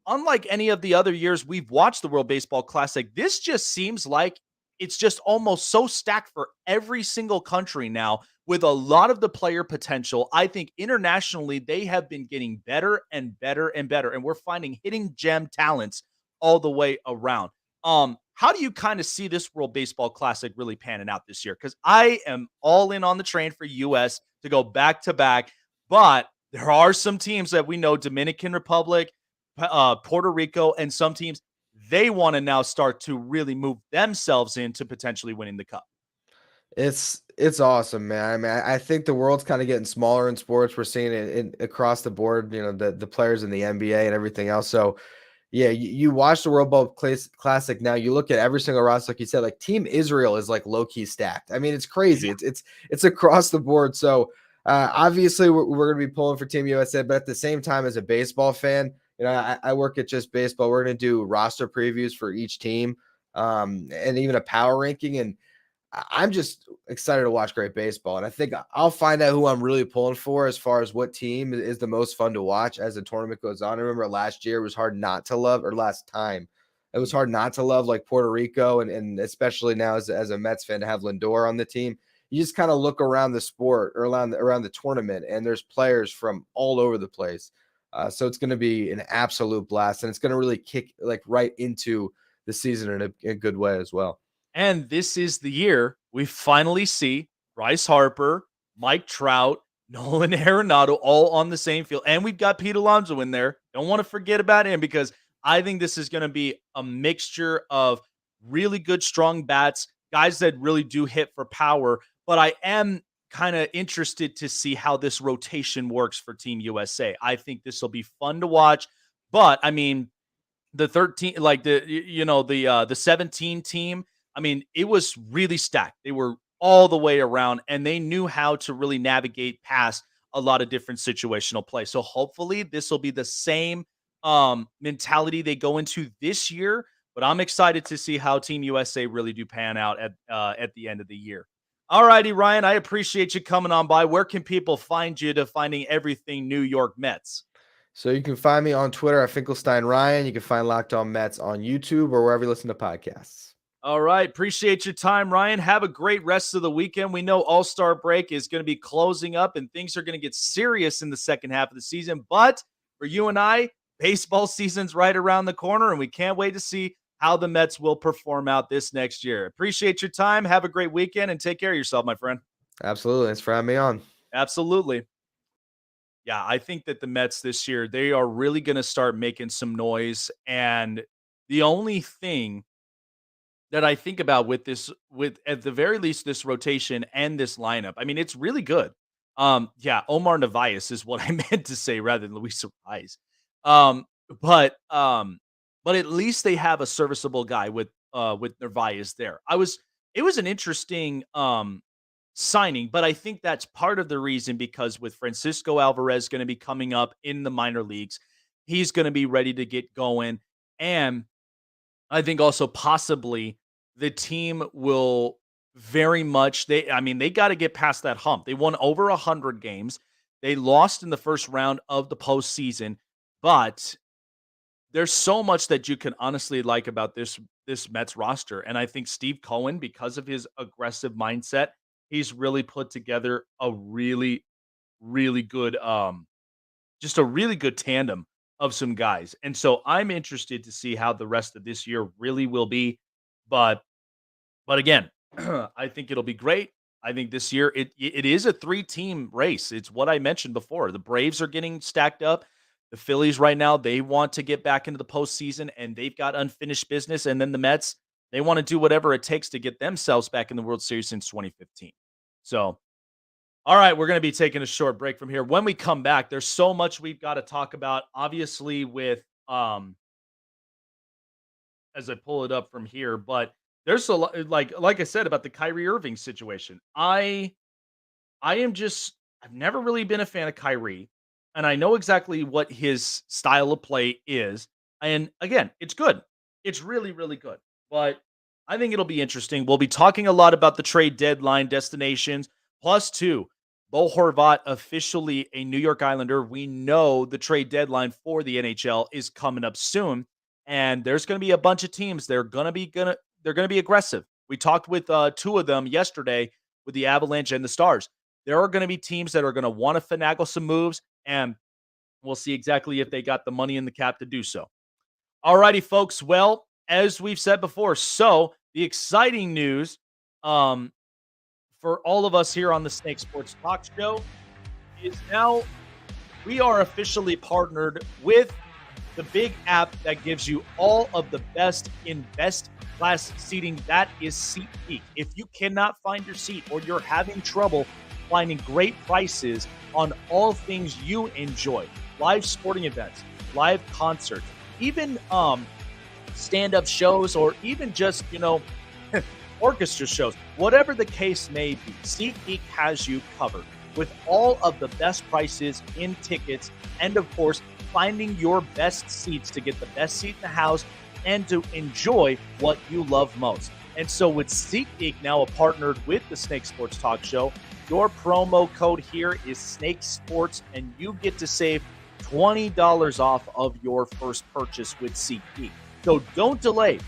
unlike any of the other years we've watched the World Baseball Classic, this just seems like it's just almost so stacked for every single country now with a lot of the player potential. I think internationally, they have been getting better and better and better, and we're finding hitting gem talents all the way around. How do you kind of see this World Baseball Classic really panning out this year? Because I am all in on the train for US to go back to back, but there are some teams that we know, Dominican Republic, Puerto Rico, and some teams, they want to now start to really move themselves into potentially winning the cup. It's awesome, man. I mean, I think the world's kind of getting smaller in sports. We're seeing it across the board. The players in the NBA and everything else. So yeah, you watch the World Bowl Classic now. You look at every single roster, like you said, like Team Israel is like low key stacked. I mean, it's crazy. It's across the board. So obviously, we're going to be pulling for Team USA, but at the same time, as a baseball fan, I work at Just Baseball. We're going to do roster previews for each team, and even a power ranking. And I'm just excited to watch great baseball. And I think I'll find out who I'm really pulling for as far as what team is the most fun to watch as the tournament goes on. I remember last year it was hard not to love, or last time it was hard not to love, like Puerto Rico. And especially now as a Mets fan, to have Lindor on the team. You just kind of look around the sport or around the tournament, and there's players from all over the place. So it's going to be an absolute blast, and it's going to really kick like right into the season in a good way as well. And this is the year we finally see Bryce Harper, Mike Trout, Nolan Arenado all on the same field. And we've got Pete Alonso in there. Don't want to forget about him, because I think this is going to be a mixture of really good, strong bats, guys that really do hit for power. But I am kind of interested to see how this rotation works for Team USA. I think this will be fun to watch. But I mean, the 13, like the 17 team, I mean, it was really stacked. They were all the way around, and they knew how to really navigate past a lot of different situational play. So hopefully this will be the same mentality they go into this year. But I'm excited to see how Team USA really do pan out at the end of the year. All righty, Ryan, I appreciate you coming on by. Where can people find you to finding everything New York Mets? So you can find me on Twitter at Finkelstein Ryan. You can find Locked On Mets on YouTube or wherever you listen to podcasts. All right. Appreciate your time, Ryan. Have a great rest of the weekend. We know All-Star break is going to be closing up and things are going to get serious in the second half of the season. But for you and I, baseball season's right around the corner, and we can't wait to see how the Mets will perform out this next year. Appreciate your time. Have a great weekend and take care of yourself, my friend. Absolutely. Thanks for having me on. Absolutely. Yeah, I think that the Mets this year, they are really going to start making some noise. And the only thing that I think about with this, with at the very least this rotation and this lineup, I mean, it's really good. Yeah, Omar Narvaez is what I meant to say rather than Luis Arraez. Um, but um, but at least they have a serviceable guy with Narvaez there. It was an interesting signing, but I think that's part of the reason, because with Francisco Alvarez going to be coming up in the minor leagues, he's going to be ready to get going. And I think also possibly the team will very much they got to get past that hump. They won over 100 games. They lost in the first round of the postseason, but there's so much that you can honestly like about this Mets roster. And I think Steve Cohen, because of his aggressive mindset, he's really put together a really, really good just a really good tandem of some guys. And so I'm interested to see how the rest of this year really will be. But again, I think it'll be great. I think this year it is a 3-team race. It's what I mentioned before. The Braves are getting stacked up. The Phillies right now, they want to get back into the postseason, and they've got unfinished business. And then the Mets, they want to do whatever it takes to get themselves back in the World Series since 2015. So, all right, we're going to be taking a short break from here. When we come back, there's so much we've got to talk about. Obviously, with as I pull it up from here, but there's a lot, like I said about the Kyrie Irving situation. I've never really been a fan of Kyrie, and I know exactly what his style of play is. And again, it's good. It's really, really good. But I think it'll be interesting. We'll be talking a lot about the trade deadline destinations. Plus, two, Bo Horvat officially a New York Islander. We know the trade deadline for the NHL is coming up soon, and there's going to be a bunch of teams. They're going to be aggressive. We talked with two of them yesterday with the Avalanche and the Stars. There are going to be teams that are going to want to finagle some moves, and we'll see exactly if they got the money in the cap to do so. Alrighty, folks. Well, as we've said before, so the exciting news um, for all of us here on the Snake Sports Talk Show is now we are officially partnered with the big app that gives you all of the best in best class seating. That is SeatGeek. If you cannot find your seat or you're having trouble finding great prices on all things you enjoy, live sporting events, live concerts, even stand-up shows, or even just, orchestra shows, whatever the case may be, SeatGeek has you covered with all of the best prices in tickets and, of course, finding your best seats to get the best seat in the house and to enjoy what you love most. And so with SeatGeek now partnered with the Snake Sports Talk Show, your promo code here is Snake Sports, and you get to save $20 off of your first purchase with SeatGeek. So don't delay.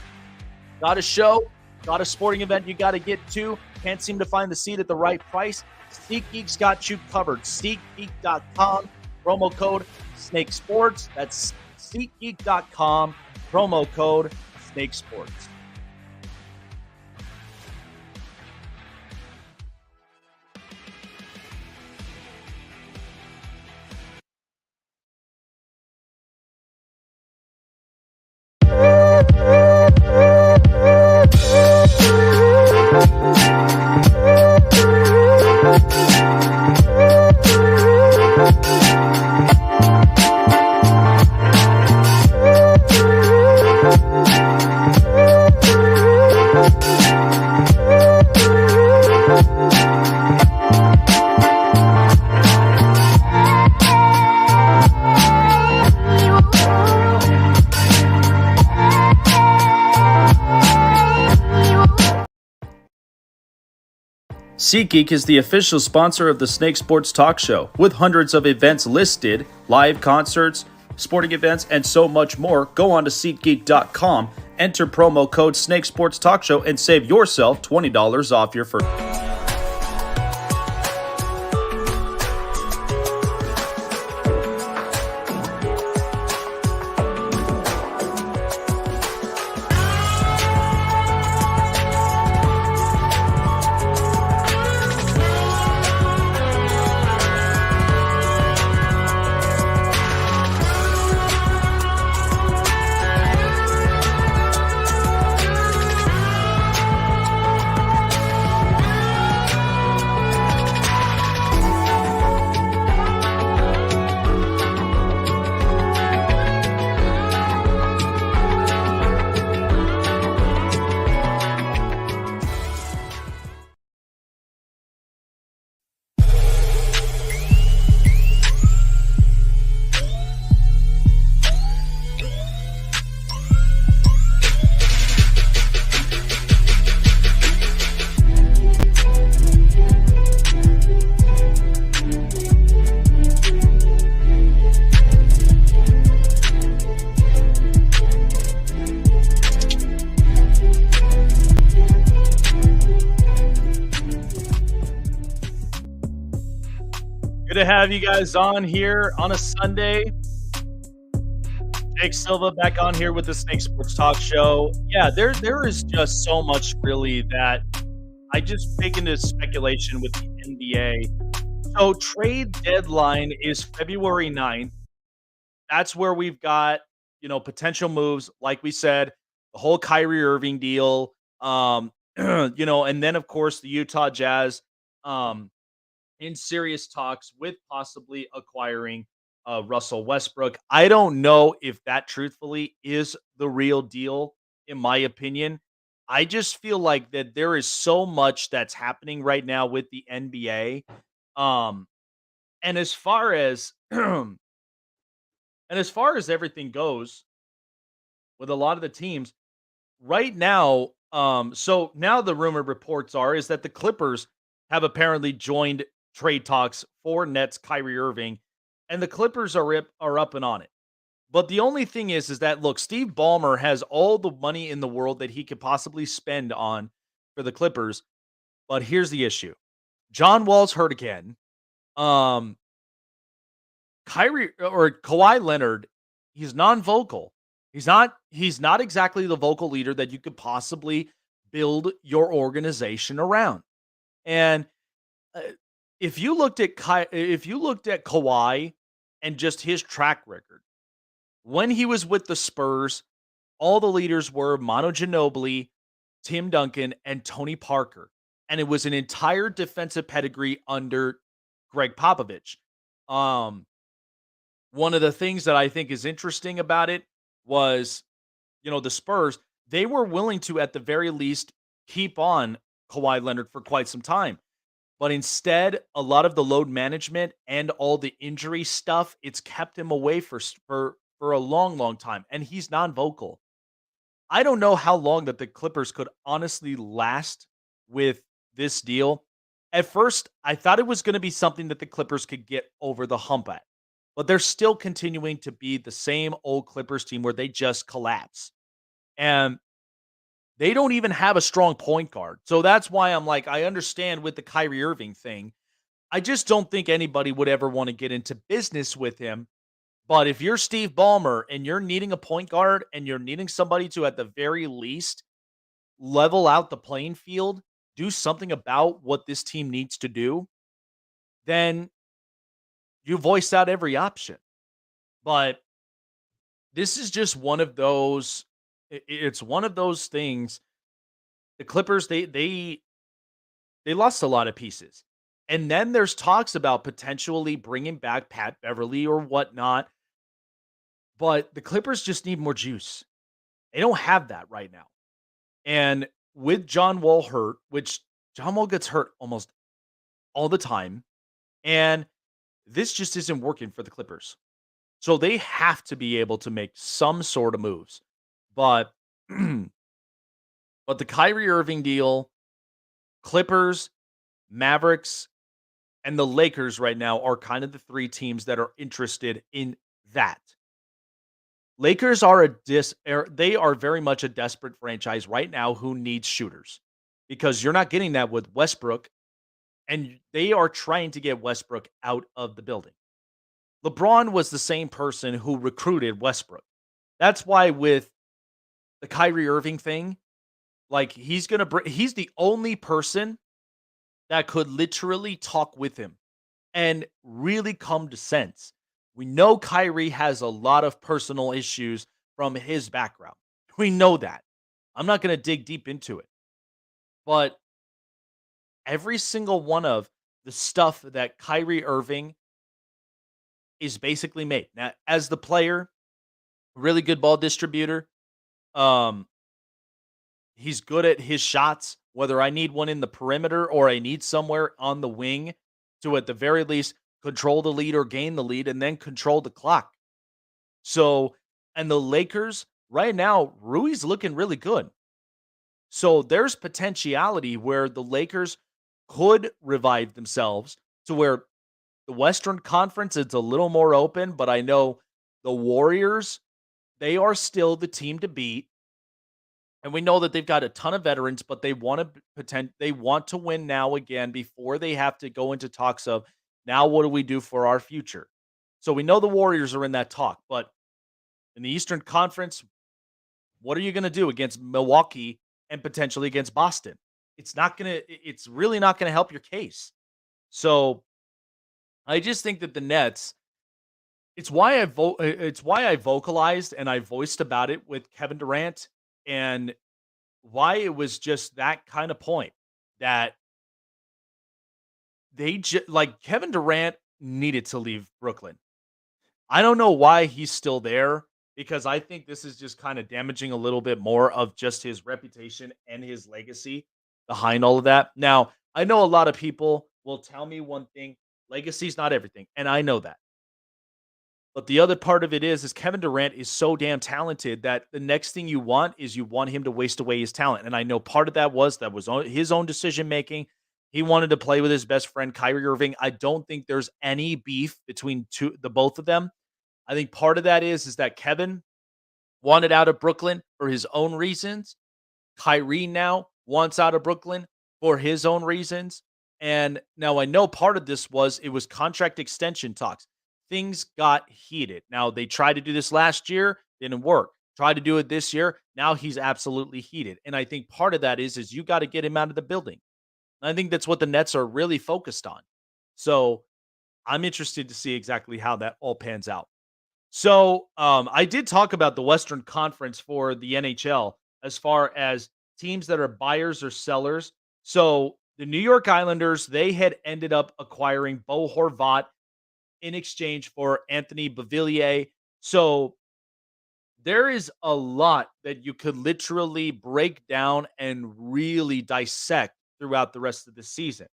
Got a show, got a sporting event you got to get to, can't seem to find the seat at the right price? SeatGeek's got you covered. SeatGeek.com, promo code Snake Sports. That's SeatGeek.com, promo code Snake Sports. SeatGeek is the official sponsor of the Snake Sports Talk Show, with hundreds of events listed, live concerts, sporting events, and so much more. Go on to SeatGeek.com, enter promo code Snake Sports Talk Show, and save yourself $20 off your first. Good to have you guys on here on a Sunday. Jake Silva back on here with the Snake Sports Talk Show. Yeah, there is just so much really that I just take into speculation with the NBA. So trade deadline is February 9th. That's where we've got, potential moves. Like we said, the whole Kyrie Irving deal, and then of course the Utah Jazz, in serious talks with possibly acquiring Russell Westbrook. I don't know if that truthfully is the real deal, in my opinion. I just feel like that there is so much that's happening right now with the NBA. And as far as and as far as everything goes with a lot of the teams right now, So now the rumor reports is that the Clippers have apparently joined trade talks for Nets Kyrie Irving, and the Clippers are up and on it. But the only thing is that look, Steve Ballmer has all the money in the world that he could possibly spend on for the Clippers. But here's the issue: John Wall's hurt again. Um, Kyrie or Kawhi Leonard, he's non-vocal. He's not exactly the vocal leader that you could possibly build your organization around. And uh, if you looked at Kawhi and just his track record, when he was with the Spurs, all the leaders were Manu Ginobili, Tim Duncan, and Tony Parker. And it was an entire defensive pedigree under Greg Popovich. Um, One of the things that I think is interesting about it was, the Spurs, they were willing to, at the very least, keep on Kawhi Leonard for quite some time. But instead, a lot of the load management and all the injury stuff, it's kept him away for a long, long time. And he's non-vocal. I don't know how long that the Clippers could honestly last with this deal. At first, I thought it was going to be something that the Clippers could get over the hump at, but they're still continuing to be the same old Clippers team where they just collapse. And they don't even have a strong point guard. So that's why I'm like, I understand with the Kyrie Irving thing. I just don't think anybody would ever want to get into business with him. But if you're Steve Ballmer and you're needing a point guard and you're needing somebody to, at the very least, level out the playing field, do something about what this team needs to do, then you voice out every option. But this is just one of those. It's one of those things. The Clippers, they lost a lot of pieces, and then there's talks about potentially bringing back Pat Beverly or whatnot. But the Clippers just need more juice. They don't have that right now. And with John Wall hurt, which John Wall gets hurt almost all the time, and this just isn't working for the Clippers. So they have to be able to make some sort of moves. But but the Kyrie Irving deal, Clippers, Mavericks, and the Lakers right now are kind of the three teams that are interested in that. Lakers are they are very much a desperate franchise right now who needs shooters because you're not getting that with Westbrook, and they are trying to get Westbrook out of the building. LeBron was the same person who recruited Westbrook. That's why with the Kyrie Irving thing, like he's the only person that could literally talk with him and really come to sense. We know Kyrie has a lot of personal issues from his background. We know that. I'm not going to dig deep into it. But every single one of the stuff that Kyrie Irving is basically made. Now, as the player, really good ball distributor. Um, he's good at his shots, whether I need one in the perimeter or I need somewhere on the wing to, at the very least, control the lead or gain the lead and then control the clock. So, and the Lakers, right now, Rui's looking really good. So there's potentiality where the Lakers could revive themselves to where the Western Conference is a little more open, but I know the Warriors, they are still the team to beat. And we know that they've got a ton of veterans, but they want to win now again before they have to go into talks of now what do we do for our future? So we know the Warriors are in that talk, but in the Eastern Conference, what are you going to do against Milwaukee and potentially against Boston? It's really not going to help your case. So I just think that the Nets, it's why I vocalized and I voiced about it with Kevin Durant, and why it was just that kind of point that like Kevin Durant needed to leave Brooklyn. I don't know why he's still there because I think this is just kind of damaging a little bit more of just his reputation and his legacy behind all of that. Now, I know a lot of people will tell me one thing, legacy's not everything, and I know that. But the other part of it is Kevin Durant is so damn talented that the next thing you want is you want him to waste away his talent. And I know part of that was his own decision making. He wanted to play with his best friend Kyrie Irving. I don't think there's any beef between the both of them. I think part of that is that Kevin wanted out of Brooklyn for his own reasons. Kyrie now wants out of Brooklyn for his own reasons. And now I know part of this was it was contract extension talks. Things got heated. Now they tried to do this last year, didn't work. Tried to do it this year. Now he's absolutely heated. And I think part of that is you got to get him out of the building. And I think that's what the Nets are really focused on. So I'm interested to see exactly how that all pans out. So I did talk about the Western Conference for the NHL as far as teams that are buyers or sellers. So the New York Islanders, they had ended up acquiring Bo Horvat in exchange for Anthony Beauvillier. So there is a lot that you could literally break down and really dissect throughout the rest of the season.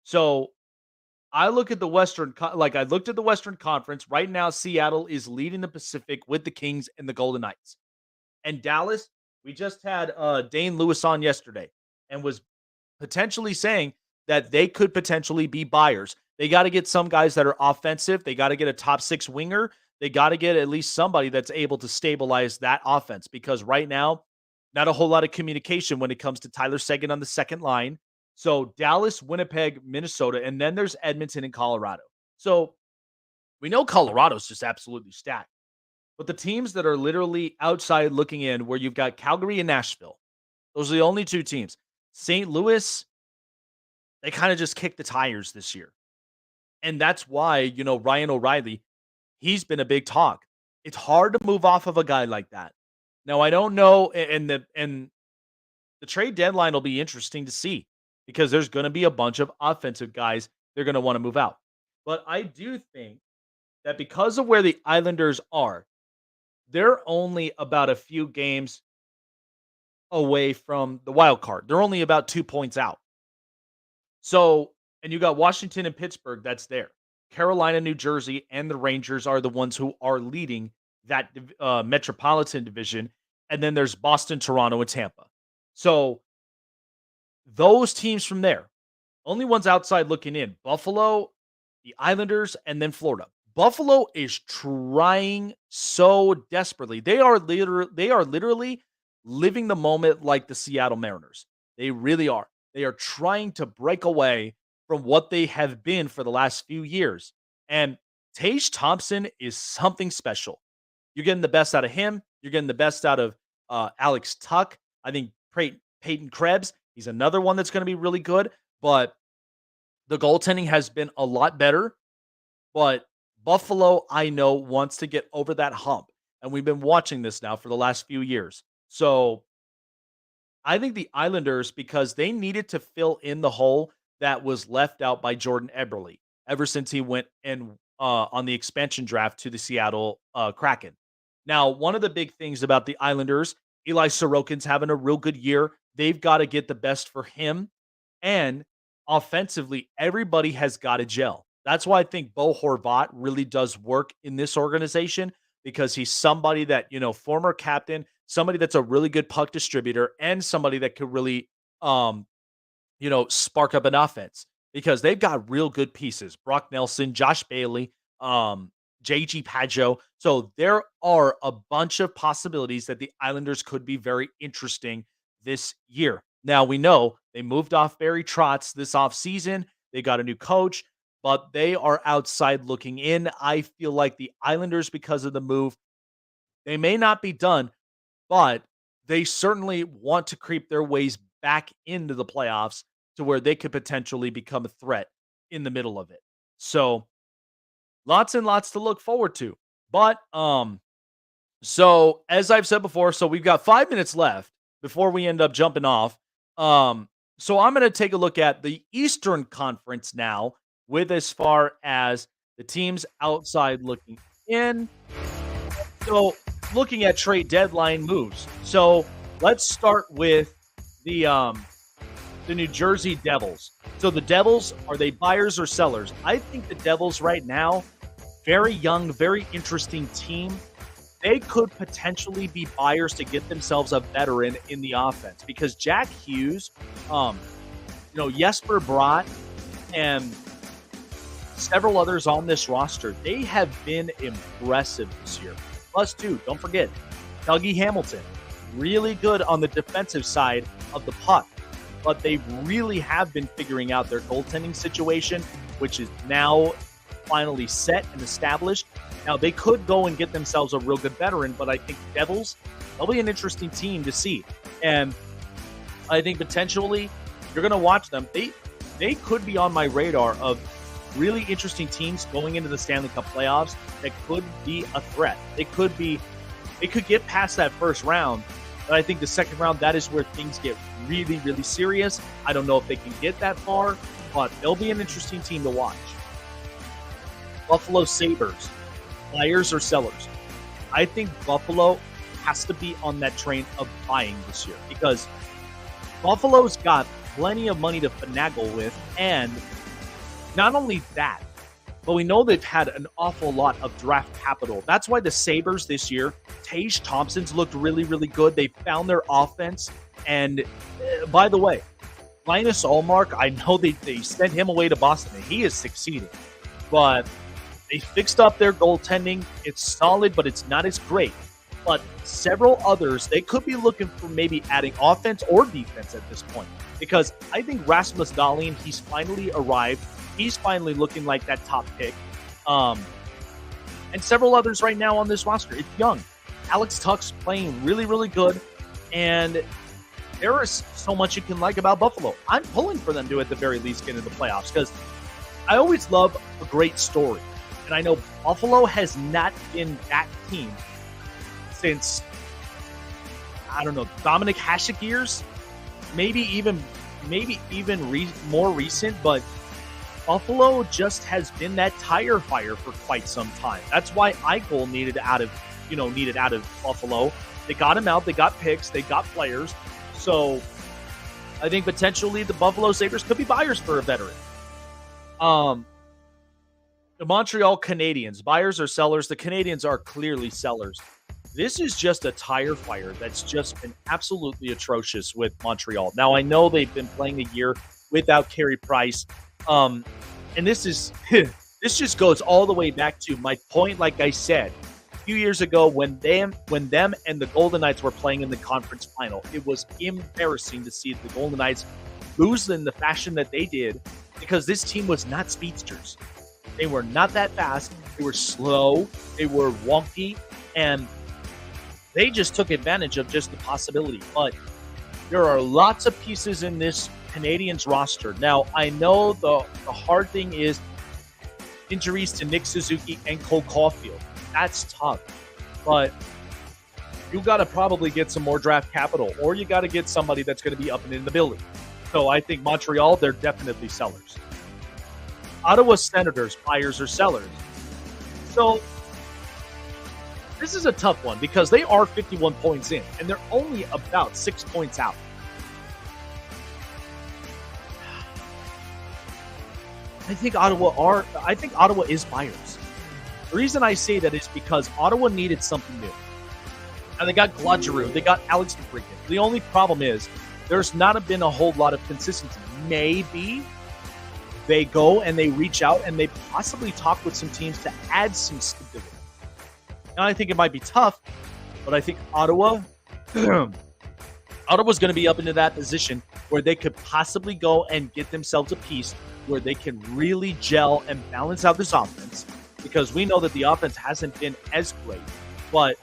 So I look at the I looked at the Western Conference. Right now, Seattle is leading the Pacific with the Kings and the Golden Knights. And Dallas, we just had Dane Lewis on yesterday and was potentially saying that they could potentially be buyers. They got to get some guys that are offensive. They got to get a top 6 winger. They got to get at least somebody that's able to stabilize that offense, because right now, not a whole lot of communication when it comes to Tyler Seguin on the second line. So Dallas, Winnipeg, Minnesota, and then there's Edmonton and Colorado. So we know Colorado's just absolutely stacked. But the teams that are literally outside looking in, where you've got Calgary and Nashville, those are the only 2 teams. St. Louis, they kind of just kicked the tires this year. And that's why, Ryan O'Reilly, he's been a big talk. It's hard to move off of a guy like that. Now, I don't know, and the trade deadline will be interesting to see, because there's going to be a bunch of offensive guys they're going to want to move out. But I do think that because of where the Islanders are, they're only about a few games away from the wild card. They're only about 2 points out. So, and you got Washington and Pittsburgh that's there. Carolina, New Jersey, and the Rangers are the ones who are leading that Metropolitan Division. And then there's Boston, Toronto, and Tampa. So those teams from there, only ones outside looking in: Buffalo, the Islanders, and then Florida. Buffalo is trying so desperately. They are literally living the moment like the Seattle Mariners. They really are. They are trying to break away from what they have been for the last few years. And Tage Thompson is something special. You're getting the best out of him. You're getting the best out of Alex Tuck. I think Peyton Krebs, he's another one that's going to be really good. But the goaltending has been a lot better. But Buffalo, I know, wants to get over that hump. And we've been watching this now for the last few years. So I think the Islanders, because they needed to fill in the hole that was left out by Jordan Eberle ever since he went in on the expansion draft to the Seattle Kraken. Now, one of the big things about the Islanders, Eli Sorokin's having a real good year. They've got to get the best for him. And offensively, everybody has got to gel. That's why I think Bo Horvat really does work in this organization, because he's somebody that, former captain, somebody that's a really good puck distributor, and somebody that could really, spark up an offense, because they've got real good pieces. Brock Nelson, Josh Bailey, JG Pageau. So there are a bunch of possibilities that the Islanders could be very interesting this year. Now, we know they moved off Barry Trotz this offseason. They got a new coach, but they are outside looking in. I feel like the Islanders, because of the move, they may not be done, but they certainly want to creep their ways back into the playoffs to where they could potentially become a threat in the middle of it. So lots and lots to look forward to. But so as I've said before, so we've got 5 minutes left before we end up jumping off. So I'm going to take a look at the Eastern Conference now, with as far as the teams outside looking in. So looking at trade deadline moves. So let's start with the New Jersey Devils. So the Devils, are they buyers or sellers? I think the Devils right now, very young, very interesting team. They could potentially be buyers to get themselves a veteran in the offense because Jack Hughes, Jesper Bratt, and several others on this roster, they have been impressive this year. Plus, too, don't forget, Dougie Hamilton, really good on the defensive side of the puck. But they really have been figuring out their goaltending situation, which is now finally set and established. Now, they could go and get themselves a real good veteran, but I think Devils, they'll be an interesting team to see. And I think potentially you're going to watch them. They could be on my radar of really interesting teams going into the Stanley Cup playoffs that could be a threat. They could get past that first round, but I think the second round, that is where things get really, really serious. I don't know if they can get that far, but they'll be an interesting team to watch. Buffalo Sabres, buyers or sellers? I think Buffalo has to be on that train of buying this year because Buffalo's got plenty of money to finagle with, and not only that, but we know they've had an awful lot of draft capital. That's why the Sabres this year, Tage Thompson's looked really, really good. They found their offense. And by the way, Linus Ullmark, I know they sent him away to Boston, and he is succeeding. But they fixed up their goaltending. It's solid, but it's not as great. But several others, they could be looking for maybe adding offense or defense at this point. Because I think Rasmus Dahlin, he's finally arrived. He's finally looking like that top pick. And several others right now on this roster. It's young. Alex Tuch's playing really, really good. And there is so much you can like about Buffalo. I'm pulling for them to, at the very least, get into the playoffs because I always love a great story. And I know Buffalo has not been that team since, I don't know, Dominic Hasek years. Maybe even more recent, but Buffalo just has been that tire fire for quite some time. That's why Eichel needed out of Buffalo. They got him out. They got picks. They got players. So I think potentially the Buffalo Sabres could be buyers for a veteran. The Montreal Canadiens, buyers or sellers? The Canadiens are clearly sellers. This is just a tire fire that's just been absolutely atrocious with Montreal. Now, I know they've been playing a year without Carey Price. And this this just goes all the way back to my point, like I said, a few years ago when them and the Golden Knights were playing in the conference final. It was embarrassing to see the Golden Knights lose in the fashion that they did because this team was not speedsters. They were not that fast. They were slow. They were wonky. And they just took advantage of just the possibility. But there are lots of pieces in this Canadiens roster. Now, I know the hard thing is injuries to Nick Suzuki and Cole Caulfield. That's tough. But you got to probably get some more draft capital, or you got to get somebody that's going to be up and in the building. So I think Montreal, they're definitely sellers. Ottawa Senators, buyers or sellers? So this is a tough one because they are 51 points in, and they're only about 6 points out. I think Ottawa is buyers. The reason I say that is because Ottawa needed something new. And they got Glageru, they got Alex DeBrincat. The only problem is there's not been a whole lot of consistency. Maybe they go and they reach out and they possibly talk with some teams to add some stability. Now, I think it might be tough, but I think Ottawa's going to be up into that position where they could possibly go and get themselves a piece where they can really gel and balance out this offense, because we know that the offense hasn't been as great, but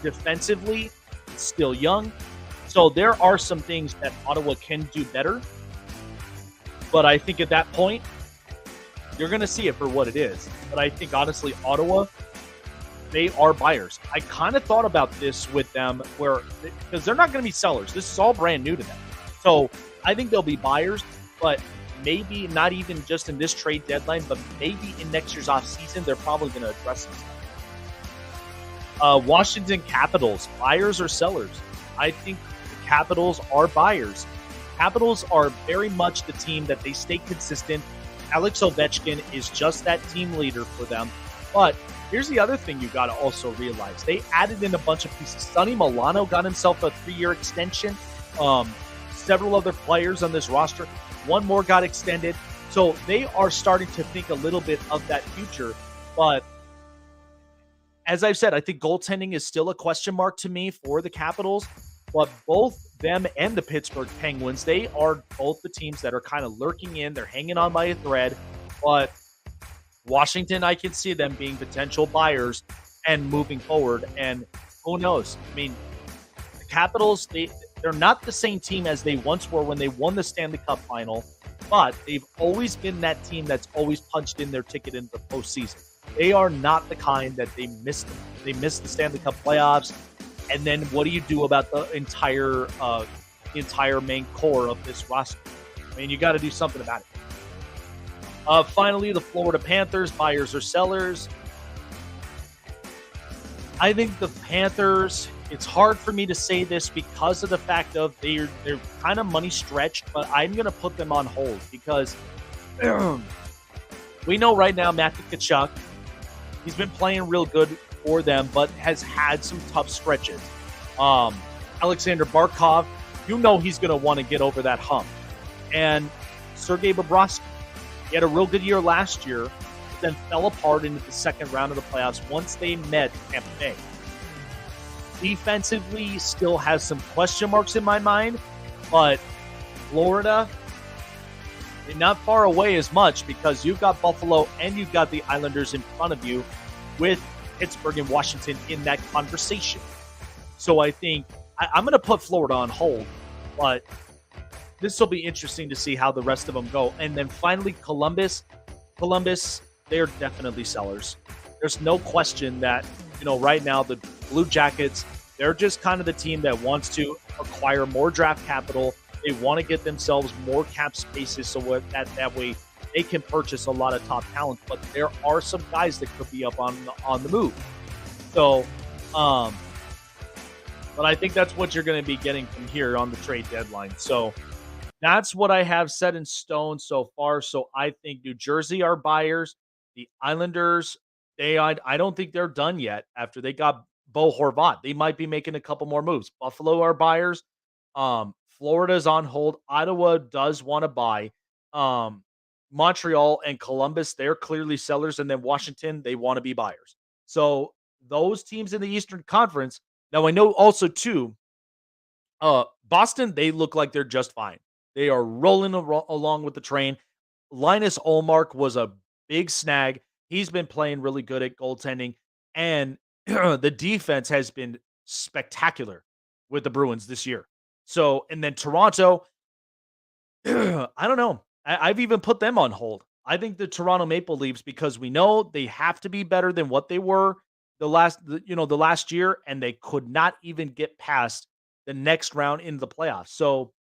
defensively, it's still young. So there are some things that Ottawa can do better. But I think at that point, you're going to see it for what it is. But I think, honestly, Ottawa, they are buyers. I kind of thought about this with them because they're not going to be sellers. This is all brand new to them. So I think they'll be buyers, but maybe not even just in this trade deadline, but maybe in next year's offseason, they're probably going to address this. Washington Capitals, buyers or sellers? I think the Capitals are buyers. Capitals are very much the team that they stay consistent. Alex Ovechkin is just that team leader for them. But here's the other thing you got to also realize. They added in a bunch of pieces. Sonny Milano got himself a 3-year extension. Several other players on this roster. One more got extended. So they are starting to think a little bit of that future. But as I've said, I think goaltending is still a question mark to me for the Capitals. But both them and the Pittsburgh Penguins, they are both the teams that are kind of lurking in. They're hanging on by a thread. But Washington, I can see them being potential buyers and moving forward. And who knows? I mean, the Capitals, they're not the same team as they once were when they won the Stanley Cup final, but they've always been that team that's always punched in their ticket into the postseason. They are not the kind that they missed the Stanley Cup playoffs. And then what do you do about the entire main core of this roster? I mean, you got to do something about it. Finally, the Florida Panthers, buyers or sellers. I think the Panthers, it's hard for me to say this because of the fact of they're kind of money stretched, but I'm going to put them on hold because we know right now Matthew Tkachuk, he's been playing real good for them, but has had some tough stretches. Alexander Barkov, you know he's going to want to get over that hump. And Sergei Bobrovsky, he had a real good year last year, then fell apart into the second round of the playoffs once they met Tampa Bay. Defensively, still has some question marks in my mind, but Florida, not far away as much because you've got Buffalo and you've got the Islanders in front of you with Pittsburgh and Washington in that conversation. So I think I'm going to put Florida on hold, but this will be interesting to see how the rest of them go. And then finally, Columbus, they're definitely sellers. There's no question that, right now the Blue Jackets, they're just kind of the team that wants to acquire more draft capital. They want to get themselves more cap spaces so that way they can purchase a lot of top talent. But there are some guys that could be up on the move. So, but I think that's what you're going to be getting from here on the trade deadline. So that's what I have set in stone so far. So I think New Jersey are buyers. The Islanders, I don't think they're done yet after they got Bo Horvat. They might be making a couple more moves. Buffalo are buyers. Florida's on hold. Ottawa does want to buy. Montreal and Columbus, they're clearly sellers. And then Washington, they want to be buyers. So those teams in the Eastern Conference. Now I know also too, Boston, they look like they're just fine. They are rolling along with the train. Linus Ullmark was a big snag. He's been playing really good at goaltending. And the defense has been spectacular with the Bruins this year. So, and then Toronto, I don't know. I've even put them on hold. I think the Toronto Maple Leafs, because we know they have to be better than what they were the last year, and they could not even get past the next round in the playoffs. So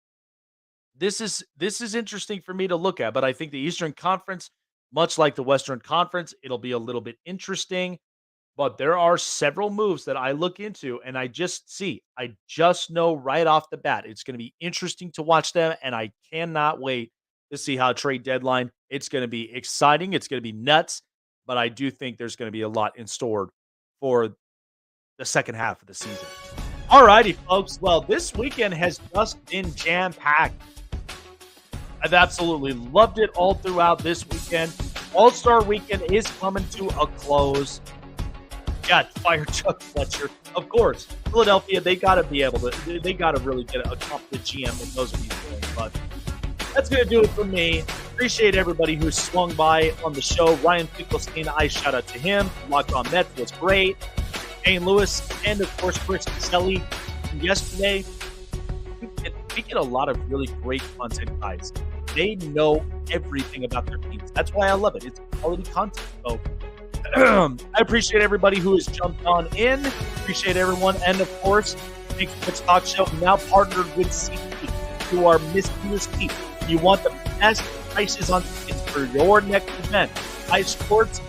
this is interesting for me to look at, but I think the Eastern Conference, much like the Western Conference, it'll be a little bit interesting, but there are several moves that I look into and I just know right off the bat, it's going to be interesting to watch them. And I cannot wait to see how trade deadline, it's going to be exciting. It's going to be nuts, but I do think there's going to be a lot in store for the second half of the season. All righty, folks. Well, this weekend has just been jam-packed. I've absolutely loved it all throughout this weekend. All-Star Weekend is coming to a close. Yeah, fire Chuck Fletcher. Of course, Philadelphia, they got to really get a competent GM that knows what he's doing. But that's going to do it for me. Appreciate everybody who swung by on the show. Ryan Finkelstein, I shout out to him. Locked on Mets was great. Shane Lewis, and of course, Chris Caselli. Yesterday, we get a lot of really great content, guys. They know everything about their teams. That's why I love it. It's quality content. So I appreciate everybody who has jumped on in. Appreciate everyone. And of course, Big Sports Talk Show now partnered with SeatGeek, who are Miss Keep. You want the best prices on tickets for your next event, live sports,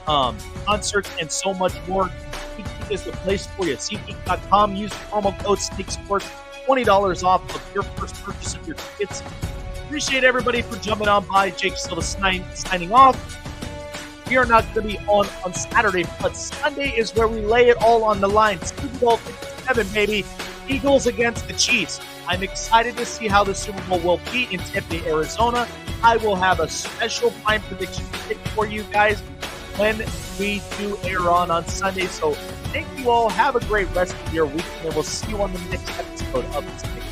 concerts, and so much more. SeatGeek is the place for you. SeatGeek.com. Use promo code SneakSports. $20 off of your first purchase of your tickets. Appreciate everybody for jumping on by. Jake Silva signing off. We are not going to be on Saturday, but Sunday is where we lay it all on the line. Super Bowl 57, baby. Eagles against the Chiefs. I'm excited to see how the Super Bowl will be in Tempe, Arizona. I will have a special prime prediction pick for you guys when we do air on Sunday. So thank you all. Have a great rest of your week, and we'll see you on the next episode of the